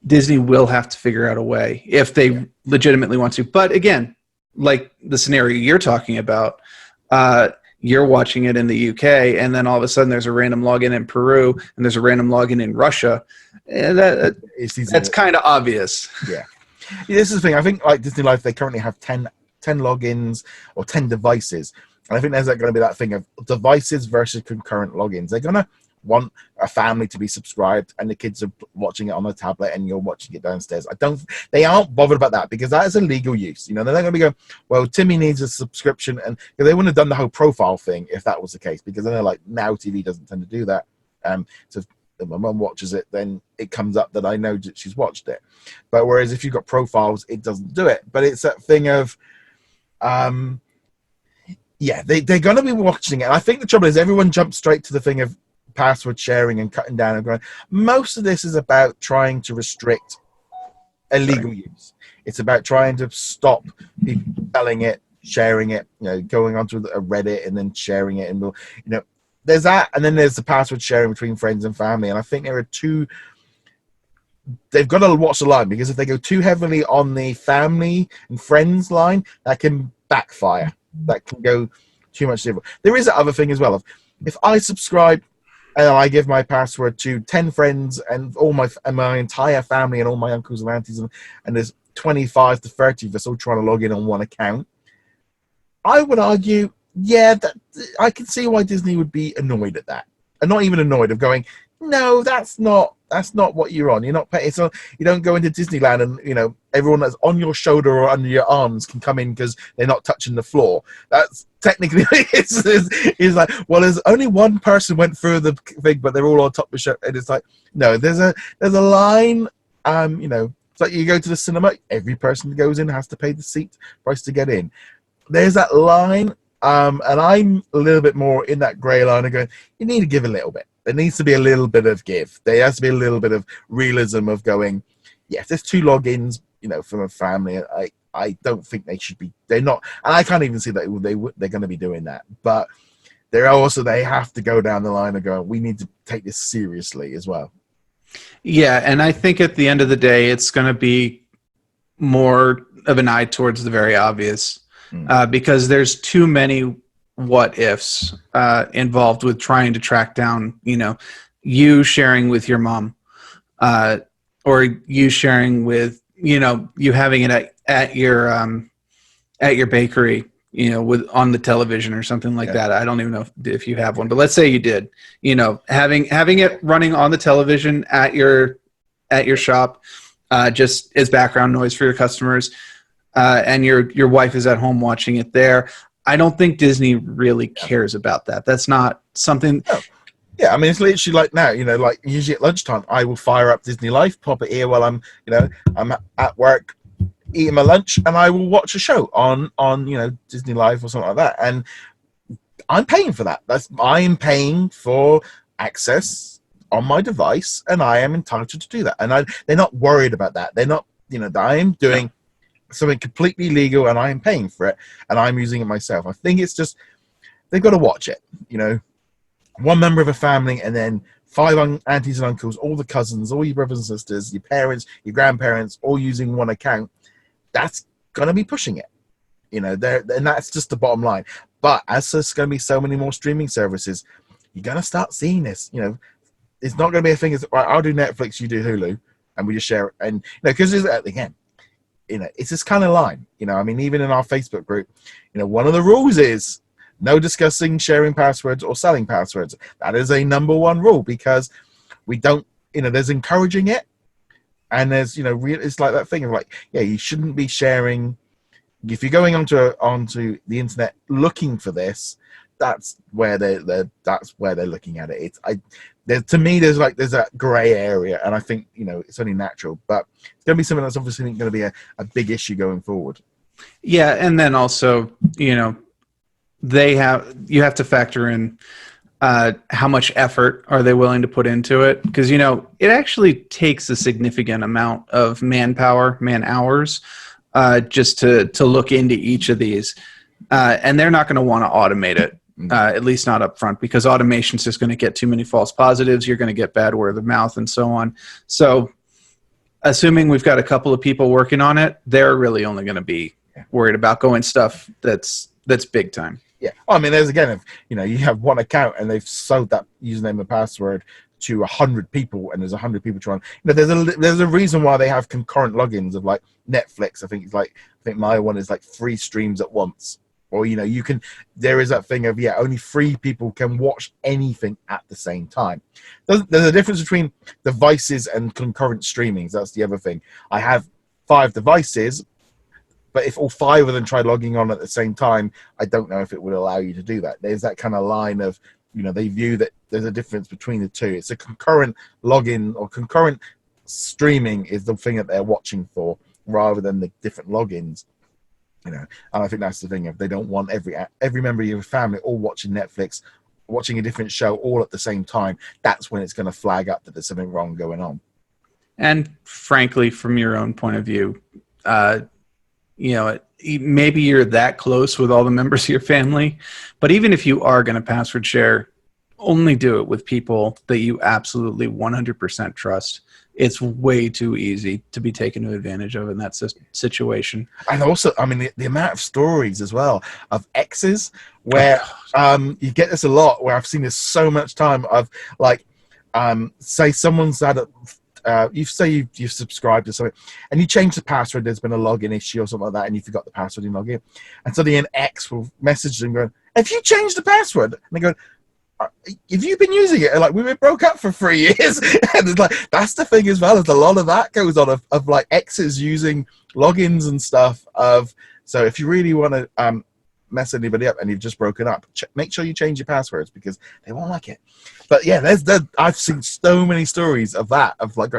will have to figure out a way if they legitimately want to. But again, like the scenario you're talking about, you're watching it in the UK, and then all of a sudden there's a random login in Peru, and there's a random login in Russia. And that's kind of obvious. Yeah. This is the thing. I think like Disney Life, they currently have 10 logins or 10 devices. And I think there's going to be that thing of devices versus concurrent logins. They're going to want a family to be subscribed, and the kids are watching it on a tablet and you're watching it downstairs. They aren't bothered about that, because that is illegal use. They're not going to be going, well, Timmy needs a subscription, and they wouldn't have done the whole profile thing if that was the case, because I know like Now TV doesn't tend to do that. So if my mum watches it, then it comes up that I know that she's watched it. But whereas if you've got profiles, it doesn't do it. But it's that thing of, they're going to be watching it. And I think the trouble is everyone jumps straight to the thing of password sharing and cutting down and going. Most of this is about trying to restrict illegal use. It's about trying to stop people selling it, sharing it, going onto a Reddit and then sharing it. And there's that, and then there's the password sharing between friends and family. And I think there are two. They've got to watch the line, because if they go too heavily on the family and friends line, that can backfire. That can go too much different. There is that other thing as well. If I subscribe and I give my password to 10 friends and all my entire family and all my uncles and aunties, and there's 25 to 30 of us all trying to log in on one account, I would argue, that I can see why Disney would be annoyed at that. And not even annoyed, of going, no, that's not what you're on. You're not paying. So you don't go into Disneyland and everyone that's on your shoulder or under your arms can come in because they're not touching the floor. That's technically it's like, well, there's only one person went through the thing, but they're all on top of the show. And it's like, no, there's a line. It's like you go to the cinema. Every person that goes in has to pay the seat price to get in. There's that line. And I'm a little bit more in that grey line of going, you need to give a little bit. There needs to be a little bit of give. There has to be a little bit of realism of going, if there's 2 logins, from a family, I don't think they should be. They're not, and I can't even see that they're going to be doing that. But they have to go down the line and go, we need to take this seriously as well. Yeah, and I think at the end of the day, it's going to be more of an eye towards the very obvious. Because there's too many what ifs involved with trying to track down, you sharing with your mom, or you sharing with, you having it at your bakery, with on the television or something like that. I don't even know if you have one, but let's say you did, having it running on the television at your shop, just as background noise for your customers. And your wife is at home watching it there. I don't think Disney really cares about that. That's not something. No. Yeah, I mean, it's literally like now, like usually at lunchtime, I will fire up Disney Life, pop it here while I'm at work eating my lunch, and I will watch a show on Disney Life or something like that. And I'm paying for that. I'm paying for access on my device, and I am entitled to do that. And they're not worried about that. They're not that I am doing something completely legal and I am paying for it and I'm using it myself. I think it's just they've got to watch it. One member of a family and then 5 aunties and uncles, all the cousins, all your brothers and sisters, your parents, your grandparents, all using one account. That's going to be pushing it. And that's just the bottom line. But as there's going to be so many more streaming services, you're going to start seeing this. It's not going to be a thing. Right, I'll do Netflix, you do Hulu, and we just share it. And because again, it's this kind of line. Even in our Facebook group, one of the rules is no discussing sharing passwords or selling passwords. That is a number one rule because we don't. There's encouraging it, and there's it's like that thing of like, yeah, you shouldn't be sharing. If you're going onto the internet looking for this, that's where they're looking at it. To me, there's that grey area, and I think it's only natural, but it's going to be something that's obviously going to be a big issue going forward. Yeah, and then also you have to factor in how much effort are they willing to put into it, because it actually takes a significant amount of man hours just to look into each of these, and they're not going to want to automate it. At least not up front, because automation is just going to get too many false positives. You're going to get bad word of mouth and so on. So assuming we've got a couple of people working on it, they're really only going to be worried about going stuff that's big time. Yeah. There's again, if you have one account and they've sold that username and password to 100 people, and there's 100 people trying. There's a reason why they have concurrent logins of like Netflix. I think my one is like 3 streams at once. Or there is that thing of only 3 people can watch anything at the same time. There's a difference between devices and concurrent streamings. That's the other thing. I have 5 devices, but if all 5 of them try logging on at the same time, I don't know if it would allow you to do that. There's that kind of line of they view that there's a difference between the two. It's a concurrent login, or concurrent streaming is the thing that they're watching for, rather than the different logins. And I think that's the thing. If they don't want every member of your family all watching Netflix, watching a different show all at the same time, that's when it's going to flag up that there's something wrong going on. And frankly, from your own point of view, maybe you're that close with all the members of your family, but even if you are going to password share, only do it with people that you absolutely 100% trust. It's way too easy to be taken advantage of in that situation. And also, the amount of stories as well of exes where you get this a lot, where I've seen this so much time of like, say someone's had you've subscribed to something and you change the password, there's been a login issue or something like that, and you forgot the password in login, and suddenly an ex will message them going, have you changed the password? And they go, if you've been using it, like, we were broke up for 3 years. And it's like, that's the thing as well, is a lot of that goes on of like exes using logins and stuff so if you really want to mess anybody up and you've just broken up, make sure you change your passwords, because they won't like it. But yeah, I've seen so many stories of that, of like,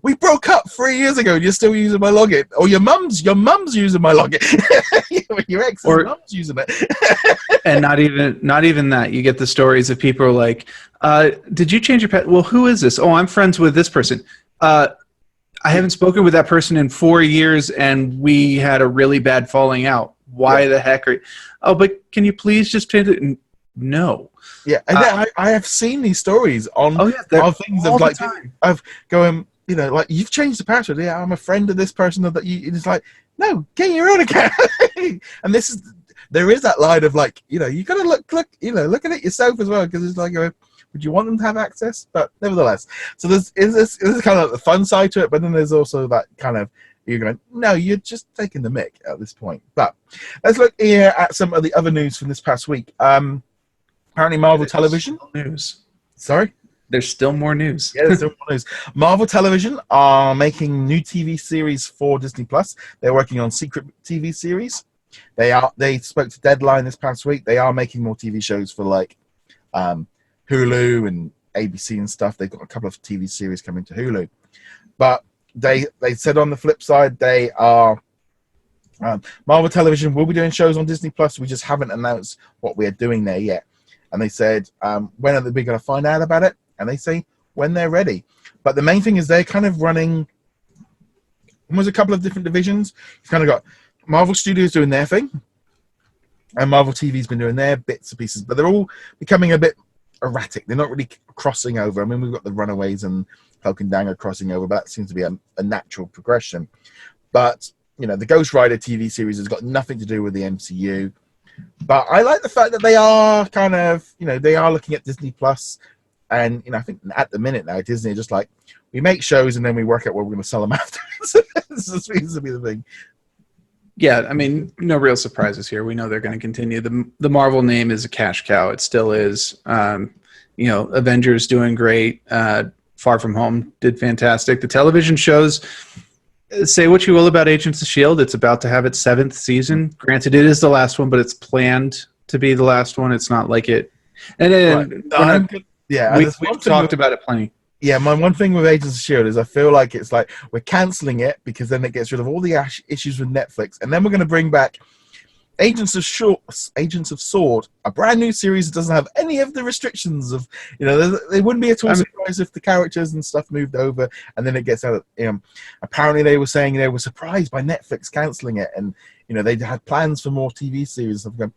we broke up 3 years ago and you're still using my login, or your mum's using my login. Your ex's mum's using it. And not even that. You get the stories of people are like, did you change your pet? Well, who is this? Oh, I'm friends with this person. I haven't spoken with that person in 4 years, and we had a really bad falling out. Why the heck are you? Oh, but can you please just change it? No. Yeah, and I have seen these stories on things of like, of going, like, you've changed the password. Yeah, I'm a friend of this person. That you. It's like, no, get your own account. And there is that line of like, you got to look at it yourself as well, because it's like, would you want them to have access? But nevertheless, so this is kind of the fun side to it, but then there's also that kind of, you're going, no, you're just taking the mick at this point. But let's look here at some of the other news from this past week. Apparently Marvel Television. News. Sorry? There's still more news. Yeah, there's still more news. Marvel Television are making new TV series for Disney+. They're working on secret TV series. They spoke to Deadline this past week. They are making more TV shows for like Hulu and ABC and stuff. They've got a couple of TV series coming to Hulu. But they said on the flip side, they are Marvel Television will be doing shows on Disney+. We just haven't announced what we're doing there yet. And they said, when are we going to find out about it? And they say when they're ready. But the main thing is they're kind of running there's a couple of different divisions. You've kind of got Marvel Studios doing their thing, and Marvel TV's been doing their bits and pieces, but they're all becoming a bit erratic. They're not really crossing over. I mean, we've got the Runaways and Cloak and Dagger crossing over, but that seems to be a natural progression. But, you know, the Ghost Rider TV series has got nothing to do with the MCU. But I like the fact that they are kind of, you know, they are looking at Disney Plus. And, you know, I think at the minute now, Disney are just like, we make shows and then we work out where we're going to sell them after. This seems to be the thing. Yeah, I mean, no real surprises here. We know they're going to continue. The Marvel name is a cash cow. It still is. You know, Avengers doing great. Far From Home did fantastic. The television shows, say what you will about Agents of S.H.I.E.L.D., it's about to have its 7th season. Granted, it is the last one, but it's planned to be the last one. It's not like it. And then we've talked about it plenty. Yeah, my one thing with Agents of S.H.I.E.L.D. is I feel like it's like we're cancelling it because then it gets rid of all the issues with Netflix. And then we're going to bring back Agents of S.W.O.R.D., a brand new series that doesn't have any of the restrictions of, you know, they wouldn't be at all surprised if the characters and stuff moved over and then it gets out of, you know, apparently they were saying they were surprised by Netflix cancelling it and, you know, they had plans for more TV series. I'm going,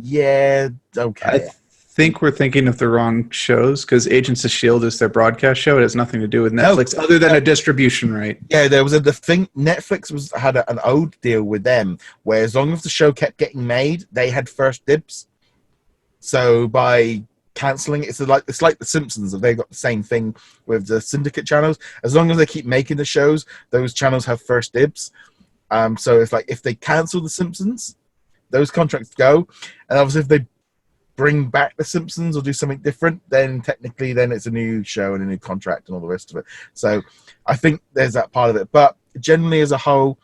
yeah, okay. I think we're thinking of the wrong shows because Agents of S.H.I.E.L.D. is their broadcast show. It has nothing to do with Netflix other than a distribution right. Yeah, there was the thing. Netflix had an old deal with them where as long as the show kept getting made, they had first dibs. So by cancelling it, it's like The Simpsons. They've got the same thing with the syndicate channels. As long as they keep making the shows, those channels have first dibs. So it's like if they cancel The Simpsons, those contracts go. And obviously if they bring back The Simpsons or do something different, then technically then it's a new show and a new contract and all the rest of it. So I think there's that part of it. But generally as a whole,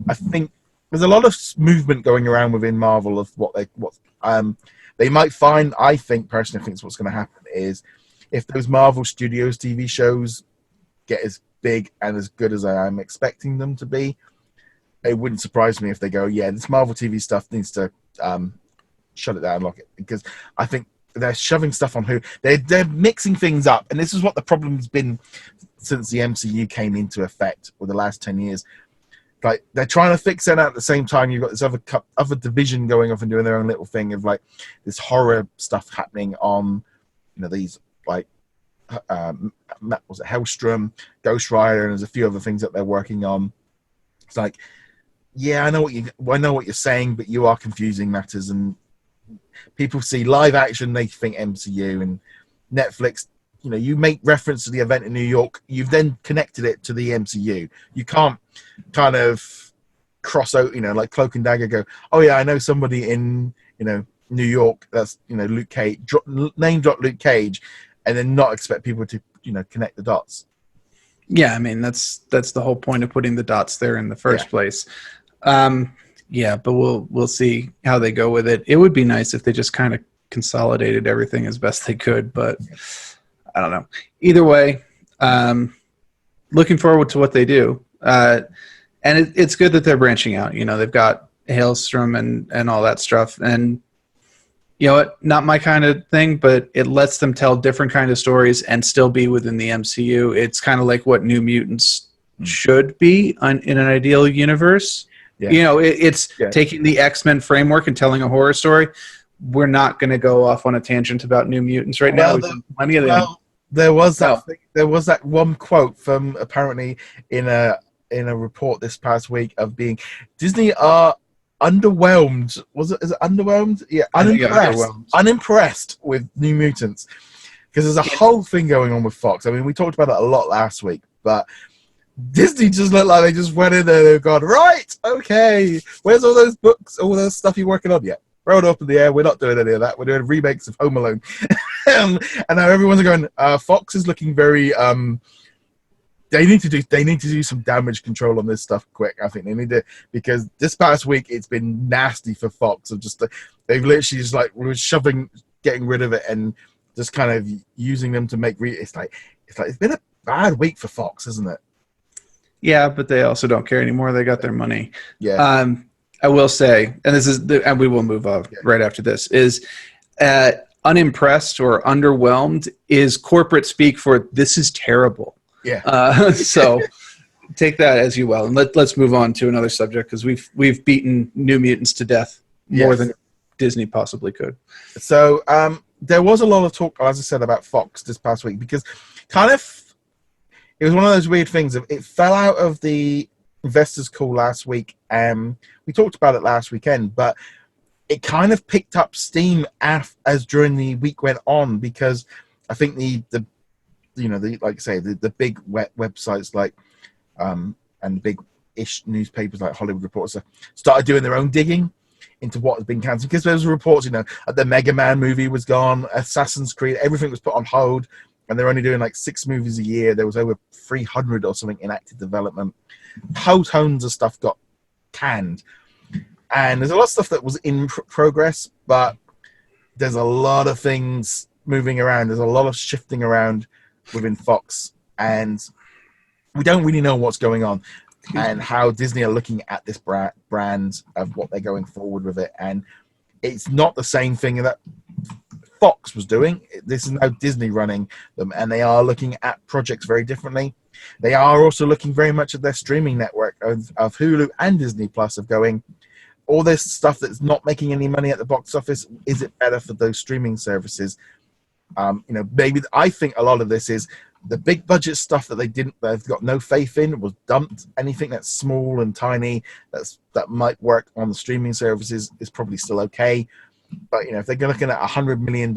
I think there's a lot of movement going around within Marvel of what they might find. I think personally, what's going to happen is if those Marvel Studios TV shows get as big and as good as I am expecting them to be, it wouldn't surprise me if they go, yeah, this Marvel TV stuff needs to shut it down, lock it, because I think they're shoving stuff on Hulu. They're mixing things up, and this is what the problem's been since the MCU came into effect for the last 10 years. Like they're trying to fix it at the same time. You've got this other division going off and doing their own little thing of like this horror stuff happening on, you know, these like was it Hellstrom, Ghost Rider, and there's a few other things that they're working on. It's like, yeah, I know what you're saying, but you are confusing matters, and people see live action, they think MCU, and Netflix, you know, you make reference to the event in New York, you've then connected it to the MCU. You can't kind of cross out, you know, like Cloak and Dagger go, oh yeah, I know somebody in, you know, New York, that's, you know, Luke Cage, name drop Luke Cage, and then not expect people to, you know, connect the dots. Yeah, I mean, that's the whole point of putting the dots there in the first place. Yeah, but we'll see how they go with it. It would be nice if they just kind of consolidated everything as best they could, but I don't know. Either way, looking forward to what they do. And it's good that they're branching out. You know, they've got Hailstrom and all that stuff. And, you know what, not my kind of thing, but it lets them tell different kind of stories and still be within the MCU. It's kind of like what New Mutants should be in an ideal universe. Yeah. You know, it's taking the X-Men framework and telling a horror story. We're not going to go off on a tangent about New Mutants right now. Plenty of them. There was that one quote from apparently in a report this past week of being Disney are underwhelmed. Is it underwhelmed? Yeah, unimpressed with New Mutants because there's a whole thing going on with Fox. I mean, we talked about it a lot last week, but Disney just looked like they just went in there and they've gone, right, okay, where's all those books, all those stuff you're working on yet? Throw it up in the air. We're not doing any of that. We're doing remakes of Home Alone. And now everyone's going, Fox is looking very, they need to do some damage control on this stuff quick. I think they need to, because this past week it's been nasty for Fox of just, they've literally just like, we're getting rid of it and just kind of using them to make, it's been a bad week for Fox, isn't it? Yeah, but they also don't care anymore. They got their money. Yeah. I will say, and this is, and we will move on right after this, is unimpressed or underwhelmed is corporate speak for this is terrible. Yeah. So take that as you will, and let's move on to another subject because we've beaten New Mutants to death more than Disney possibly could. So there was a lot of talk, as I said, about Fox this past week because kind of it was one of those weird things. It fell out of the investors' call last week. We talked about it last weekend, but it kind of picked up steam as during the week went on because I think the like I say the big websites like and big ish newspapers like Hollywood Reporter started doing their own digging into what has been cancelled because there was reports, the Mega Man movie was gone, Assassin's Creed, everything was put on hold, and they're only doing like 6 movies a year. There was over 300 or something in active development. Whole tons of stuff got canned, and there's a lot of stuff that was in progress, but there's a lot of things moving around. There's a lot of shifting around within Fox, and we don't really know what's going on and how Disney are looking at this brand of what they're going forward with it. And it's not the same thing that Fox was doing. This is now Disney running them, and they are looking at projects very differently. They are also looking very much at their streaming network of Hulu and Disney Plus of going, all this stuff that's not making any money at the box office, is it better for those streaming services? Maybe I think a lot of this is the big budget stuff that they've got no faith in was dumped. Anything that's small and tiny that might work on the streaming services is probably still okay. But if they're looking at $100 million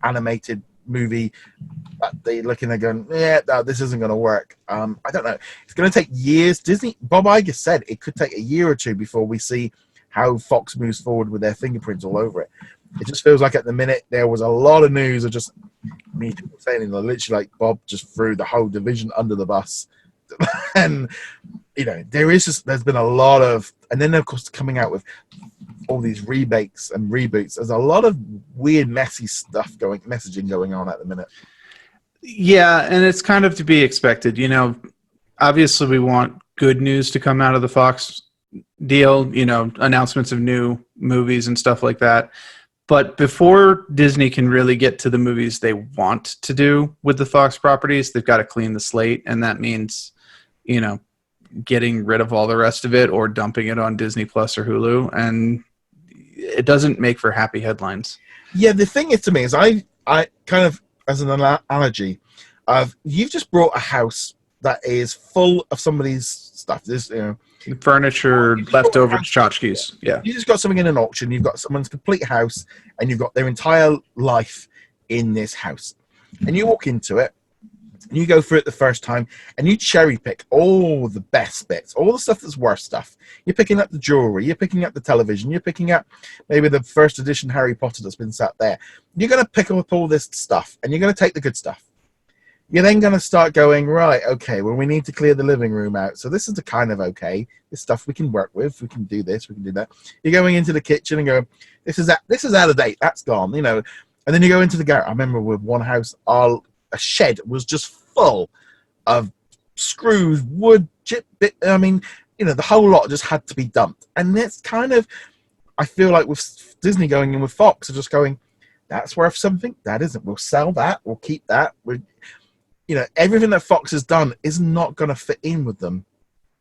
animated movie, they're looking at going, no, this isn't going to work. I don't know. It's going to take years. Bob Iger said it could take a year or two before we see how Fox moves forward with their fingerprints all over it. It just feels like at the minute there was a lot of news of just me saying literally like Bob just threw the whole division under the bus. And there's been a lot of, and then of course coming out with all these remakes and reboots, there's a lot of weird messy messaging going on at the minute. Yeah, and it's kind of to be expected. Obviously we want good news to come out of the Fox deal, announcements of new movies and stuff like that. But before Disney can really get to the movies they want to do with the Fox properties, they've got to clean the slate, and that means, getting rid of all the rest of it or dumping it on Disney Plus or Hulu, and it doesn't make for happy headlines. Yeah, the thing is to me is I kind of, as an analogy, you've just brought a house that is full of somebody's stuff. There's furniture, leftover tchotchkes. Yeah. You just got something in an auction. You've got someone's complete house, and you've got their entire life in this house. And you walk into it, and you go through it the first time, and you cherry pick all the best bits, all the stuff that's worth stuff. You're picking up the jewelry, you're picking up the television, you're picking up maybe the first edition Harry Potter that's been sat there. You're going to pick up all this stuff, and you're going to take the good stuff. You're then going to start going, right, okay, well, we need to clear the living room out. So this is the kind of okay. This stuff we can work with. We can do this. We can do that. You're going into the kitchen and go, this is out of date. That's gone, And then you go into the garage. I remember with one house, a shed was just full of screws, wood, chip, the whole lot just had to be dumped. And it's kind of, I feel like with Disney going in with Fox, are just going, that's worth something. That isn't. We'll sell that. We'll keep that. Everything that Fox has done is not going to fit in with them.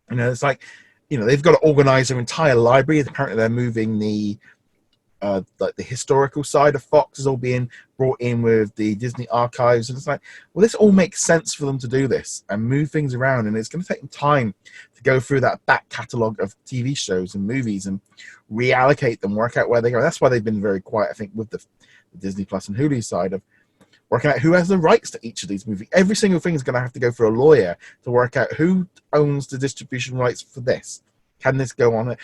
It's like, they've got to organize their entire library. Apparently, they're moving the historical side of Fox is all being brought in with the Disney archives, and it's like, well, this all makes sense for them to do this and move things around, and it's going to take them time to go through that back catalogue of TV shows and movies and reallocate them, work out where they go. That's why they've been very quiet, I think, with the Disney Plus and Hulu side of working out who has the rights to each of these movies. Every single thing is going to have to go through a lawyer to work out who owns the distribution rights for this. Can this go on?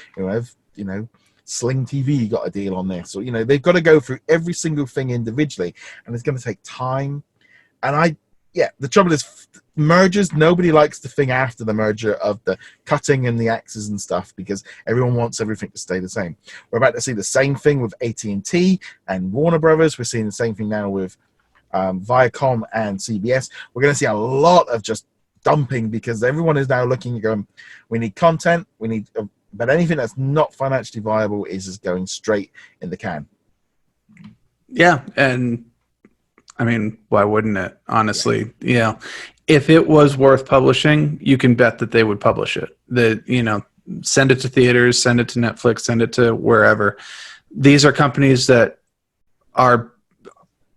Sling TV got a deal on this. Or, they've got to go through every single thing individually, and it's going to take time. And the trouble is, mergers, nobody likes the thing after the merger of the cutting and the axes and stuff because everyone wants everything to stay the same. We're about to see the same thing with AT&T and Warner Brothers. We're seeing the same thing now with Viacom and CBS. We're going to see a lot of just dumping because everyone is now looking and going, we need content, but anything that's not financially viable is just going straight in the can. Yeah, and I mean, why wouldn't it? Honestly, yeah. If it was worth publishing, you can bet that they would publish it. Send it to theaters, send it to Netflix, send it to wherever. These are companies that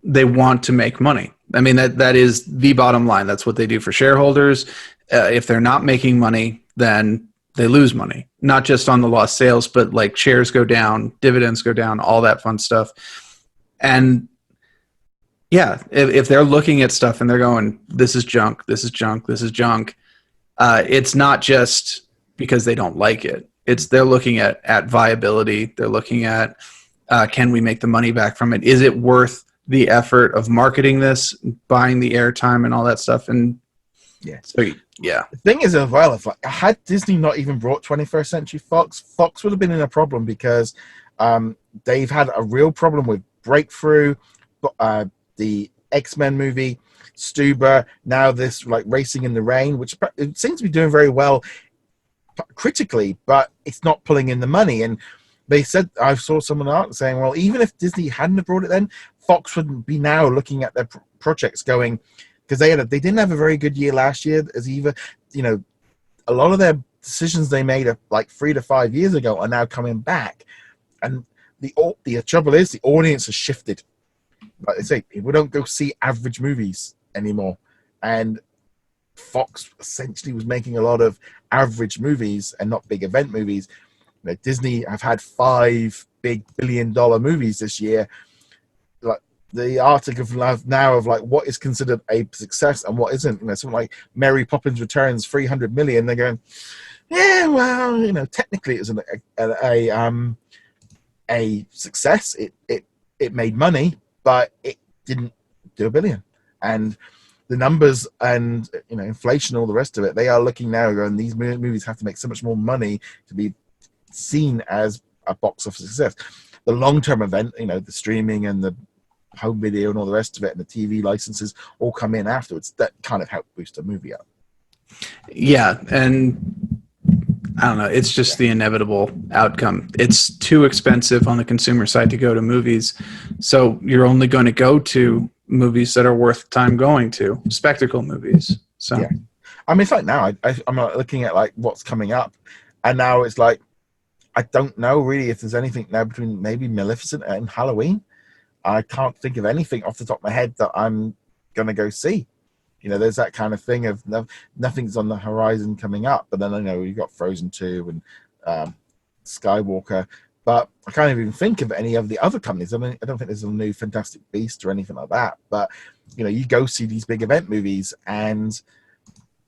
they want to make money. I mean, that is the bottom line. That's what they do for shareholders. If they're not making money, then they lose money, not just on the lost sales, but like shares go down, dividends go down, all that fun stuff. And yeah, if they're looking at stuff and they're going, this is junk, this is junk, this is junk, it's not just because they don't like it. They're looking at viability. They're looking at, can we make the money back from it? Is it worth the effort of marketing this, buying the airtime and all that stuff? And yeah, so yeah. The thing is as well, if had Disney not even brought 21st Century Fox would have been in a problem, because they've had a real problem with Breakthrough, the X-Men movie, Stuber, now this like Racing in the Rain, which it seems to be doing very well critically, but it's not pulling in the money. And they said, I saw someone out saying, well, even if Disney hadn't have brought it then, Fox wouldn't be now looking at their projects going, because they didn't have a very good year last year as either. A lot of their decisions they made like 3 to 5 years ago are now coming back. And the trouble is the audience has shifted. Like they say, people don't go see average movies anymore. And Fox essentially was making a lot of average movies and not big event movies. Disney have had 5 big billion-dollar movies this year. Like the article of now of like what is considered a success and what isn't. Something like Mary Poppins Returns, 300 million. They're going, yeah, well, technically it was a success. It made money, but it didn't do $1 billion. And the numbers and inflation, all the rest of it, they are looking now going, these movies have to make so much more money to be seen as a box office success. The long-term event, the streaming and the home video and all the rest of it, and the TV licenses all come in afterwards. That kind of help boost a movie up. Yeah, and I don't know. It's just the inevitable outcome. It's too expensive on the consumer side to go to movies, so you're only going to go to movies that are worth time going to, spectacle movies. So, yeah. I mean, it's like now I'm looking at like what's coming up, and now it's like I don't know really if there's anything now between maybe Maleficent and Halloween. I can't think of anything off the top of my head that I'm going to go see. There's that kind of thing of nothing's on the horizon coming up. But then you've got Frozen 2 and Skywalker. But I can't even think of any of the other companies. I mean, I don't think there's a new Fantastic Beast or anything like that. But, you go see these big event movies and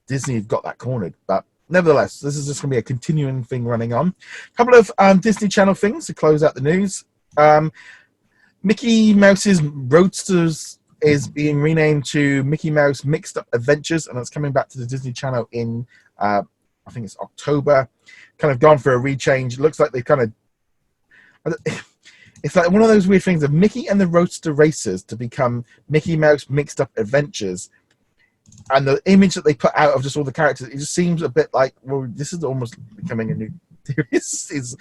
Disney have got that cornered. But nevertheless, this is just going to be a continuing thing running on. A couple of Disney Channel things to close out the news. Mickey Mouse's Roadsters is being renamed to Mickey Mouse Mixed Up Adventures, and it's coming back to the Disney Channel in, I think it's October. Kind of gone for a rechange. It looks like they kind of... It's like one of those weird things of Mickey and the Roadster Racers to become Mickey Mouse Mixed Up Adventures. And the image that they put out of just all the characters, it just seems a bit like, well, this is almost becoming a new series. It's a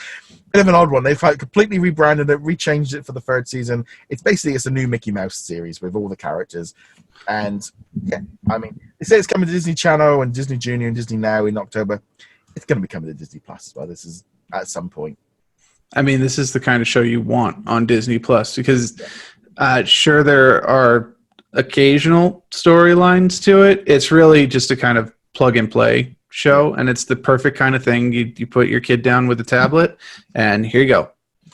bit of an odd one. They've completely rebranded it, rechanged it for the 3rd season. It's a new Mickey Mouse series with all the characters. And yeah, I mean, they say it's coming to Disney Channel and Disney Junior and Disney Now in October. It's going to be coming to Disney Plus as well. This is at some point. I mean, this is the kind of show you want on Disney Plus, because sure, there are occasional storylines to it. It's really just a kind of plug and play show, and it's the perfect kind of thing. You put your kid down with a tablet, and here you go.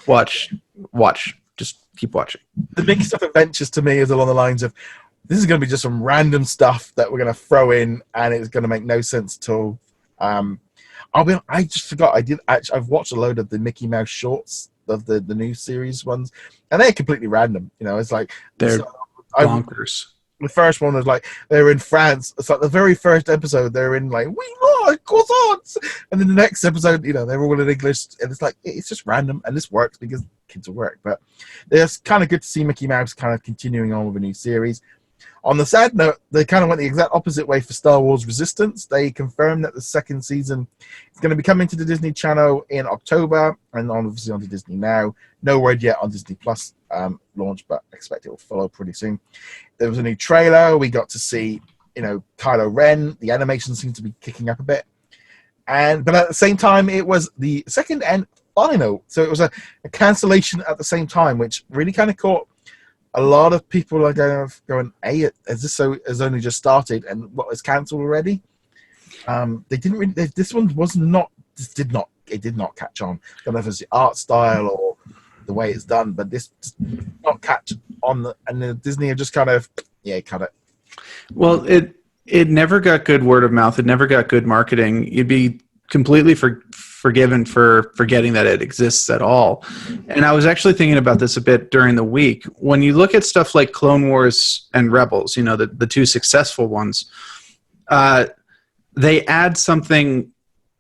Watch. Just keep watching. The big stuff adventures to me is along the lines of, this is going to be just some random stuff that we're going to throw in, and it's going to make no sense at all. I just forgot. I've watched a load of the Mickey Mouse shorts of the new series ones, and they're completely random. It's like they're bonkers. The first one was like they're in France. It's like the very first episode they're in like we like croissants, and then the next episode, they're all in English, and it's like it's just random, and this works because kids will work. But it's kind of good to see Mickey Mouse kind of continuing on with a new series. On the sad note, they kind of went the exact opposite way for Star Wars Resistance. They confirmed that the 2nd season is going to be coming to the Disney Channel in October, and obviously onto Disney Now. No word yet on Disney Plus launch, but I expect it will follow pretty soon. There was a new trailer. We got to see, Kylo Ren. The animation seems to be kicking up a bit, but at the same time, it was the second and final, so it was a cancellation at the same time, which really kind of caught a lot of people are going, hey, is this has only just started and what was cancelled already? They didn't really. This one was not. This did not. It did not catch on. I don't know if it's the art style or the way it's done, but this did not catch on. And Disney have just kind of cut it. Well, it never got good word of mouth. It never got good marketing. You'd be completely forgiven for forgetting that it exists at all. And I was actually thinking about this a bit during the week. When you look at stuff like Clone Wars and Rebels, the two successful ones, they add something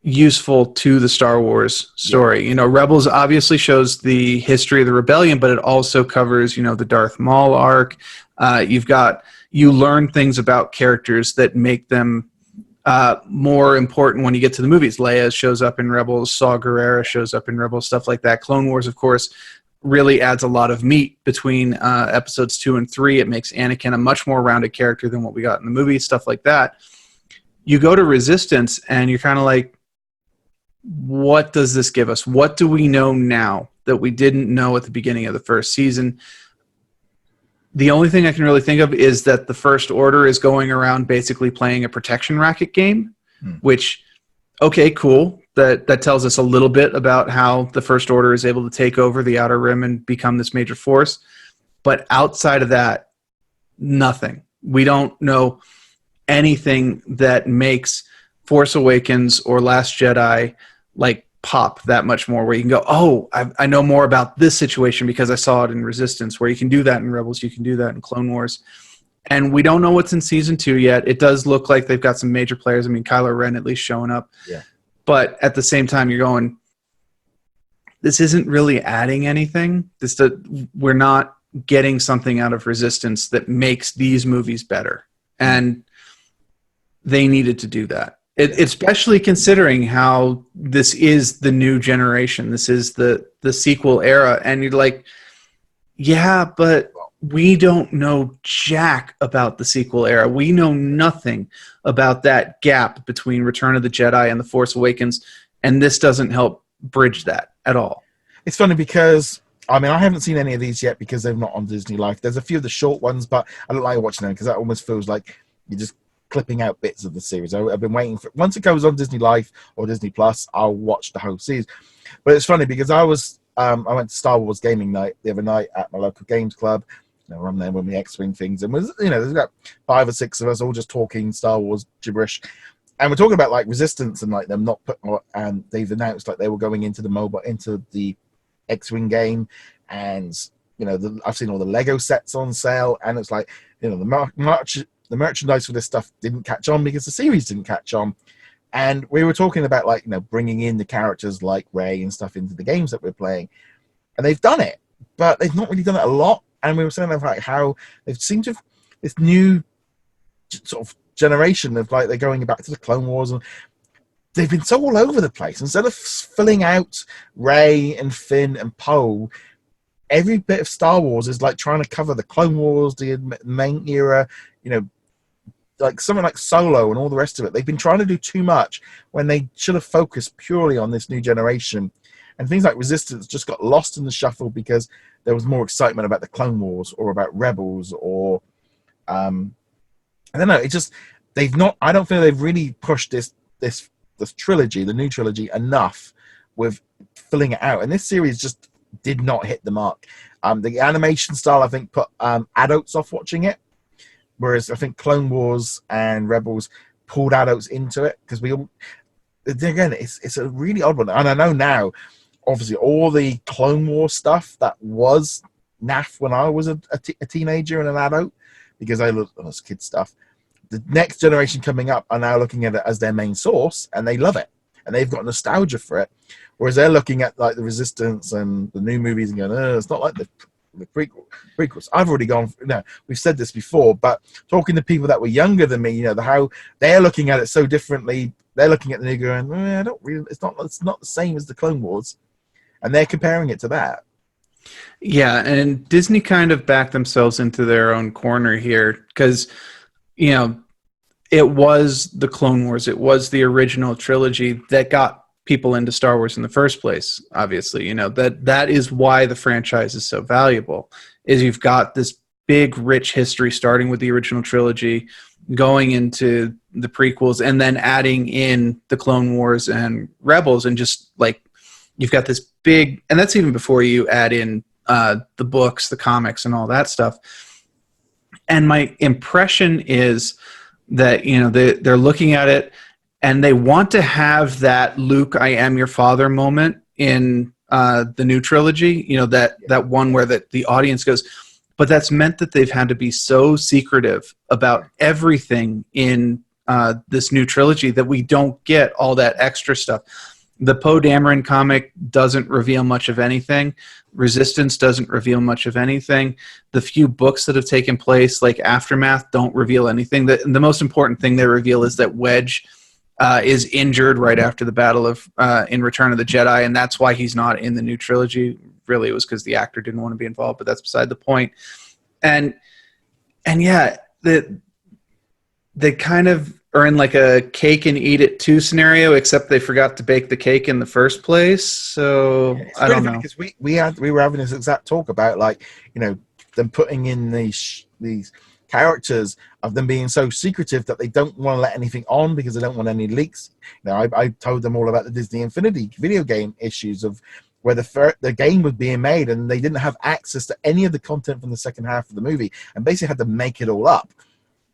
useful to the Star Wars story. Yeah. Rebels obviously shows the history of the rebellion, but it also covers, the Darth Maul arc. You learn things about characters that make them more important when you get to the movies. Leia shows up in Rebels, Saw Gerrera shows up in Rebels, stuff like that. Clone Wars, of course, really adds a lot of meat between episodes 2 and 3. It makes Anakin a much more rounded character than what we got in the movie, stuff like that. You go to Resistance and you're kind of like, what does this give us? What do we know now that we didn't know at the beginning of the first season? The only thing I can really think of is that the First Order is going around basically playing a protection racket game, which, okay, cool. That tells us a little bit about how the First Order is able to take over the Outer Rim and become this major force. But outside of that, nothing. We don't know anything that makes Force Awakens or Last Jedi pop that much more, where you can go, oh, I know more about this situation because I saw it in Resistance, where you can do that in Rebels, you can do that in Clone Wars. And we don't know what's in Season 2 yet. It does look like they've got some major players. I mean, Kylo Ren at least showing up. Yeah. But at the same time, you're going, this isn't really adding anything. We're not getting something out of Resistance that makes these movies better. And they needed to do that. Especially considering how this is the new generation. This is the sequel era. And you're like, yeah, but we don't know jack about the sequel era. We know nothing about that gap between Return of the Jedi and The Force Awakens. And this doesn't help bridge that at all. It's funny because, I haven't seen any of these yet because they're not on Disney Life. There's a few of the short ones, but I don't like watching them because that almost feels like you're just clipping out bits of the series. I've been waiting for, once it goes on Disney Life or Disney Plus, I'll watch the whole series. But it's funny because I went to Star Wars gaming night the other night at my local games club. I'm there with the X-Wing things, and there's got 5 or 6 of us all just talking Star Wars gibberish, and we're talking about Resistance and them not put, and they've announced they were going into the X-Wing game, and I've seen all the Lego sets on sale, and it's the merchandise for this stuff didn't catch on because the series didn't catch on. And we were talking about bringing in the characters like Rey and stuff into the games that we're playing. And they've done it, but they've not really done it a lot. And we were saying about how they've seemed to have this new sort of generation of they're going back to the Clone Wars, and they've been so all over the place. Instead of filling out Rey and Finn and Poe, every bit of Star Wars is trying to cover the Clone Wars, the main era, something like Solo and all the rest of it. They've been trying to do too much when they should have focused purely on this new generation. And things like Resistance just got lost in the shuffle because there was more excitement about the Clone Wars or about Rebels or I don't know. I don't feel they've really pushed this trilogy, the new trilogy, enough with filling it out. And this series just did not hit the mark. The animation style, I think, put adults off watching it. Whereas I think Clone Wars and Rebels pulled adults into it because it's a really odd one. And I know now, obviously, all the Clone Wars stuff that was naff when I was a teenager and an adult, because I looked at this kid stuff. The next generation coming up are now looking at it as their main source, and they love it, and they've got nostalgia for it. Whereas they're looking at the Resistance and the new movies and going, it's not like the prequels. I've already gone. We've said this before, but talking to people that were younger than me, how they're looking at it so differently. They're looking at the new going, I don't really. It's not the same as the Clone Wars, and they're comparing it to that. Yeah, and Disney kind of backed themselves into their own corner here because, it was the Clone Wars. It was the original trilogy that got people into Star Wars in the first place. Obviously, you know, that is why the franchise is so valuable, is you've got this big, rich history starting with the original trilogy, going into the prequels, and then adding in the Clone Wars and Rebels, and just like you've got this big, and that's even before you add in the books, the comics, and all that stuff. And my impression is that, you know, they're looking at it and they want to have that Luke, I am your father moment in the new trilogy, you know, that one where the audience goes, but that's meant that they've had to be so secretive about everything in this new trilogy that we don't get all that extra stuff. The Poe Dameron comic doesn't reveal much of anything. Resistance doesn't reveal much of anything. The few books that have taken place, like Aftermath, don't reveal anything. The most important thing they reveal is that Wedge is injured right after the battle of in Return of the Jedi, and that's why he's not in the new trilogy. Really, it was because the actor didn't want to be involved, but that's beside the point. And yeah, they kind of are in like a cake and eat it too scenario, except they forgot to bake the cake in the first place. So I don't know, because we were having this exact talk about, like, you know, them putting in these characters of them being so secretive that they don't want to let anything on because they don't want any leaks. You know, I told them all about the Disney Infinity video game issues of where the game was being made and they didn't have access to any of the content from the second half of the movie and basically had to make it all up.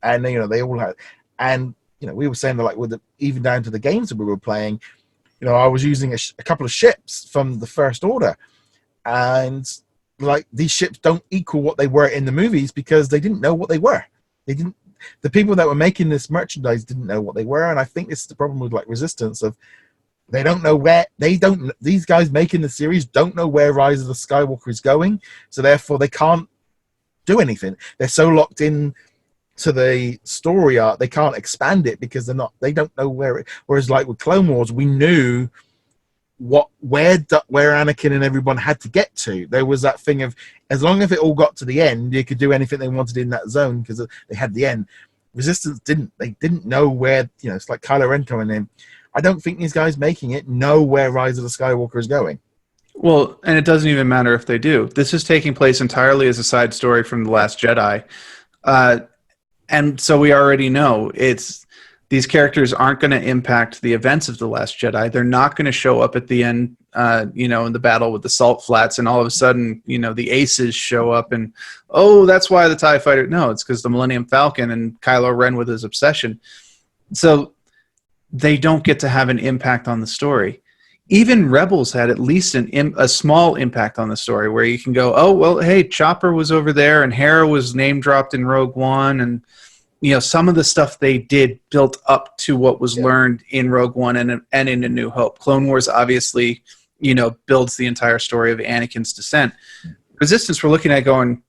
And, you know, they all had, and, you know, we were saying that, like, with even down to the games that we were playing, you know, I was using a couple of ships from the First Order, and, like, these ships don't equal what they were in the movies because they didn't know what they were. The people that were making this merchandise didn't know what they were, and I think this is the problem with, like, Resistance, of they don't know where, these guys making the series don't know where Rise of the Skywalker is going, so therefore they can't do anything. They're so locked in to the story arc, they can't expand it because they don't know where it. Whereas, like, with Clone Wars, we knew where Anakin and everyone had to get to. There was that thing of, as long as it all got to the end, you could do anything they wanted in that zone because they had the end. Resistance didn't. They didn't know where. You know, it's like Kylo Ren coming in. I don't think these guys making it know where Rise of the Skywalker is going. well, and it doesn't even matter if they do. This is taking place entirely as a side story from The Last Jedi. And so we already know these characters aren't going to impact the events of The Last Jedi. They're not going to show up at the end, you know, in the battle with the Salt Flats, and all of a sudden, you know, the Aces show up and, oh, that's why the TIE Fighter. No, it's because the Millennium Falcon and Kylo Ren with his obsession. So they don't get to have an impact on the story. Even Rebels had at least a small impact on the story, where you can go, oh, well, hey, Chopper was over there and Hera was name dropped in Rogue One, and, you know, some of the stuff they did built up to what was learned in Rogue One and in A New Hope. Clone Wars obviously, you know, builds the entire story of Anakin's descent. Resistance, we're looking at going,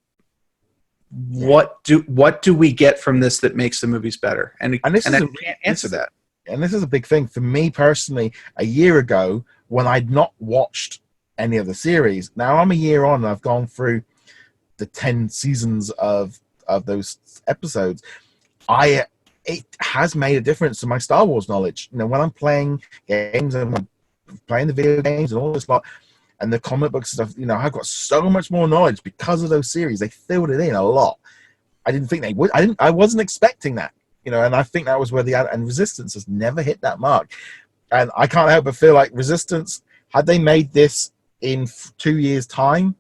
what do we get from this that makes the movies better? And I can't answer that. And this is a big thing for me personally. A year ago, when I'd not watched any of the series, now I'm a year on and I've gone through the 10 seasons of those episodes. It has made a difference to my Star Wars knowledge. You know, when I'm playing games and I'm playing the video games and all this lot and the comic book stuff, you know, I've got so much more knowledge because of those series. They filled it in a lot. I didn't think they would. I wasn't expecting that. You know, and I think that was where and Resistance has never hit that mark. And I can't help but feel like Resistance, had they made this in 2 years' time,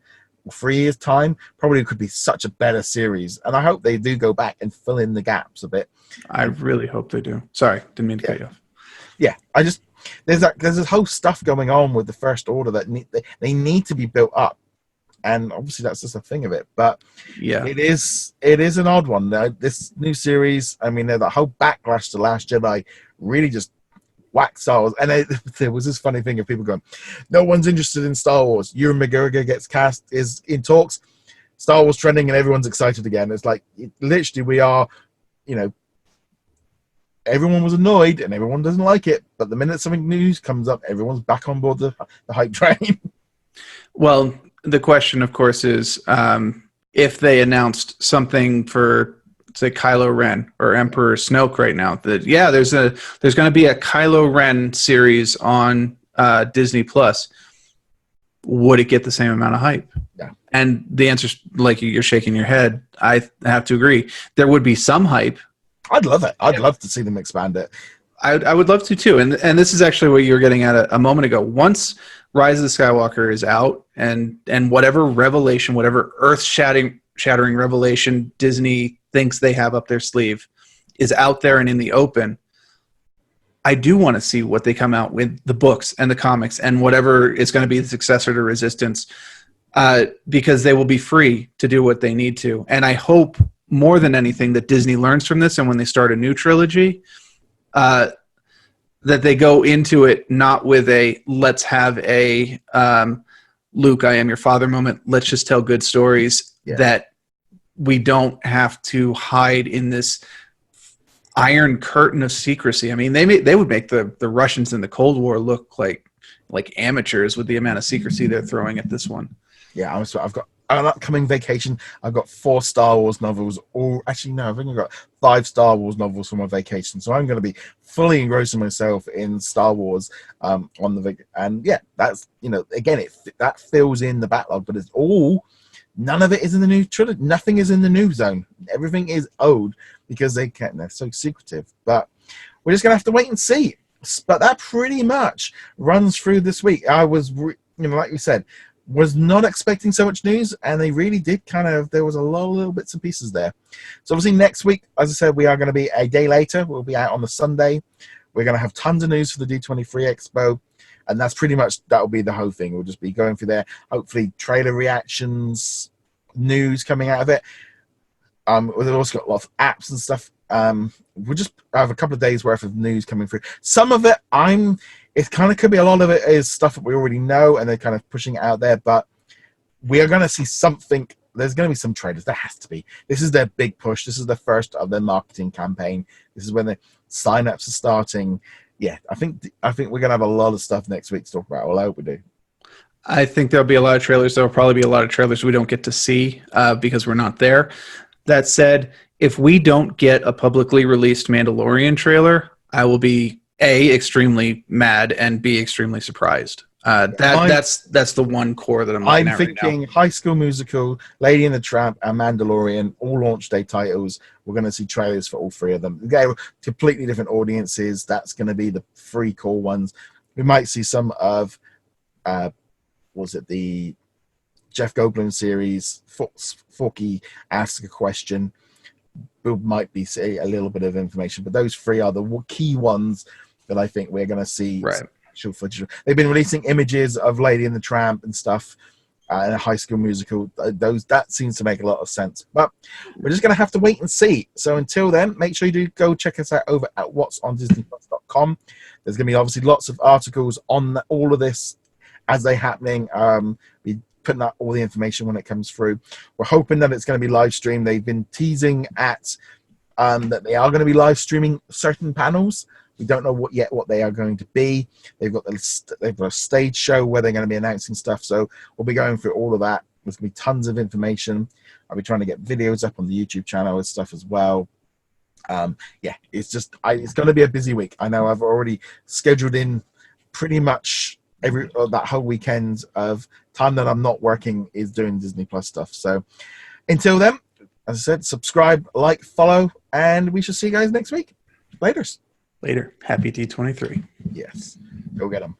or 3 years' time, probably could be such a better series. And I hope they do go back and fill in the gaps a bit. I really hope they do. Sorry, didn't mean to cut you off. Yeah, there's this whole stuff going on with the First Order that they need to be built up. And obviously that's just a thing of it, but yeah, it is an odd one. This new series, I mean, the whole backlash to Last Jedi really just whacked Star Wars. And there was this funny thing of people going, no one's interested in Star Wars. Ewan McGregor gets cast, is in talks, Star Wars trending, and everyone's excited again. It's like, literally, we are, you know, everyone was annoyed and everyone doesn't like it, but the minute something news comes up, everyone's back on board the hype train. Well, the question, of course, is if they announced something for say Kylo Ren or Emperor Snoke right now. That there's going to be a Kylo Ren series on Disney Plus. Would it get the same amount of hype? Yeah. And the answer's like you're shaking your head. I have to agree. There would be some hype. I'd love it. I'd love to see them expand it. I would love to too. And this is actually what you were getting at a moment ago. Once Rise of the Skywalker is out, and whatever revelation, whatever earth-shattering revelation Disney thinks they have up their sleeve is out there and in the open, I do want to see what they come out with, the books and the comics and whatever is going to be the successor to Resistance, because they will be free to do what they need to. And I hope more than anything that Disney learns from this, and when they start a new trilogy, that they go into it not with a let's have a Luke, I am your father moment. Let's just tell good stories that we don't have to hide in this iron curtain of secrecy. I mean, they would make the Russians in the Cold War look like amateurs with the amount of secrecy they're throwing at this one. Yeah, I've got an upcoming vacation. I've got 4 Star Wars novels. Or actually, no, I think I've got 5 Star Wars novels for my vacation. So I'm going to be fully engrossing myself in Star Wars on the and yeah, that's again that fills in the backlog, but it's all. None of it is in the new trilogy. Nothing is in the new zone. Everything is old because they're so secretive. But we're just going to have to wait and see. But that pretty much runs through this week. I was, like you said, was not expecting so much news, and they really did there was a lot of little bits and pieces there. So obviously next week, as I said, we are going to be a day later. We'll be out on the Sunday. We're going to have tons of news for the D23 Expo. And that's pretty much, that'll be the whole thing. We'll just be going through there. Hopefully trailer reactions, news coming out of it. We've also got lots of apps and stuff. We'll just have a couple of days worth of news coming through. Some of it, it kind of could be a lot of it is stuff that we already know and they're kind of pushing it out there. But we are going to see something. There's going to be some trailers. There has to be. This is their big push. This is the first of their marketing campaign. This is when the sign-ups are starting. Yeah, I think we're going to have a lot of stuff next week to talk about. Well, I hope we do. I think there'll be a lot of trailers. There'll probably be a lot of trailers we don't get to see because we're not there. That said, if we don't get a publicly released Mandalorian trailer, I will be A, extremely mad, and B, extremely surprised. That's the one core that I'm thinking right now. High School Musical, Lady and the Tramp, and Mandalorian, all launch day titles. We're going to see trailers for all 3 of them. They're completely different audiences. That's going to be the 3 core ones. We might see some of, was it the Jeff Goldblum series, Forky Ask a Question. We might be see a little bit of information, but those 3 are the key ones that I think we're going to see. Right. Footage. They've been releasing images of Lady and the Tramp and stuff and a High School Musical. That seems to make a lot of sense, but we're just going to have to wait and see. So until then, make sure you do go check us out over at whatsondisneyplus.com. There's going to be obviously lots of articles on all of this as they're happening. We putting out all the information when it comes through. We're hoping that it's going to be live streamed. They've been teasing at that they are going to be live streaming certain panels. We don't know what they are going to be. They've got a stage show where they're going to be announcing stuff. So we'll be going through all of that. There's going to be tons of information. I'll be trying to get videos up on the YouTube channel and stuff as well. It's going to be a busy week. I know I've already scheduled in pretty much that whole weekend of time that I'm not working is doing Disney Plus stuff. So until then, as I said, subscribe, like, follow, and we shall see you guys next week. Laters. Later. Happy D23. Yes. Go get them.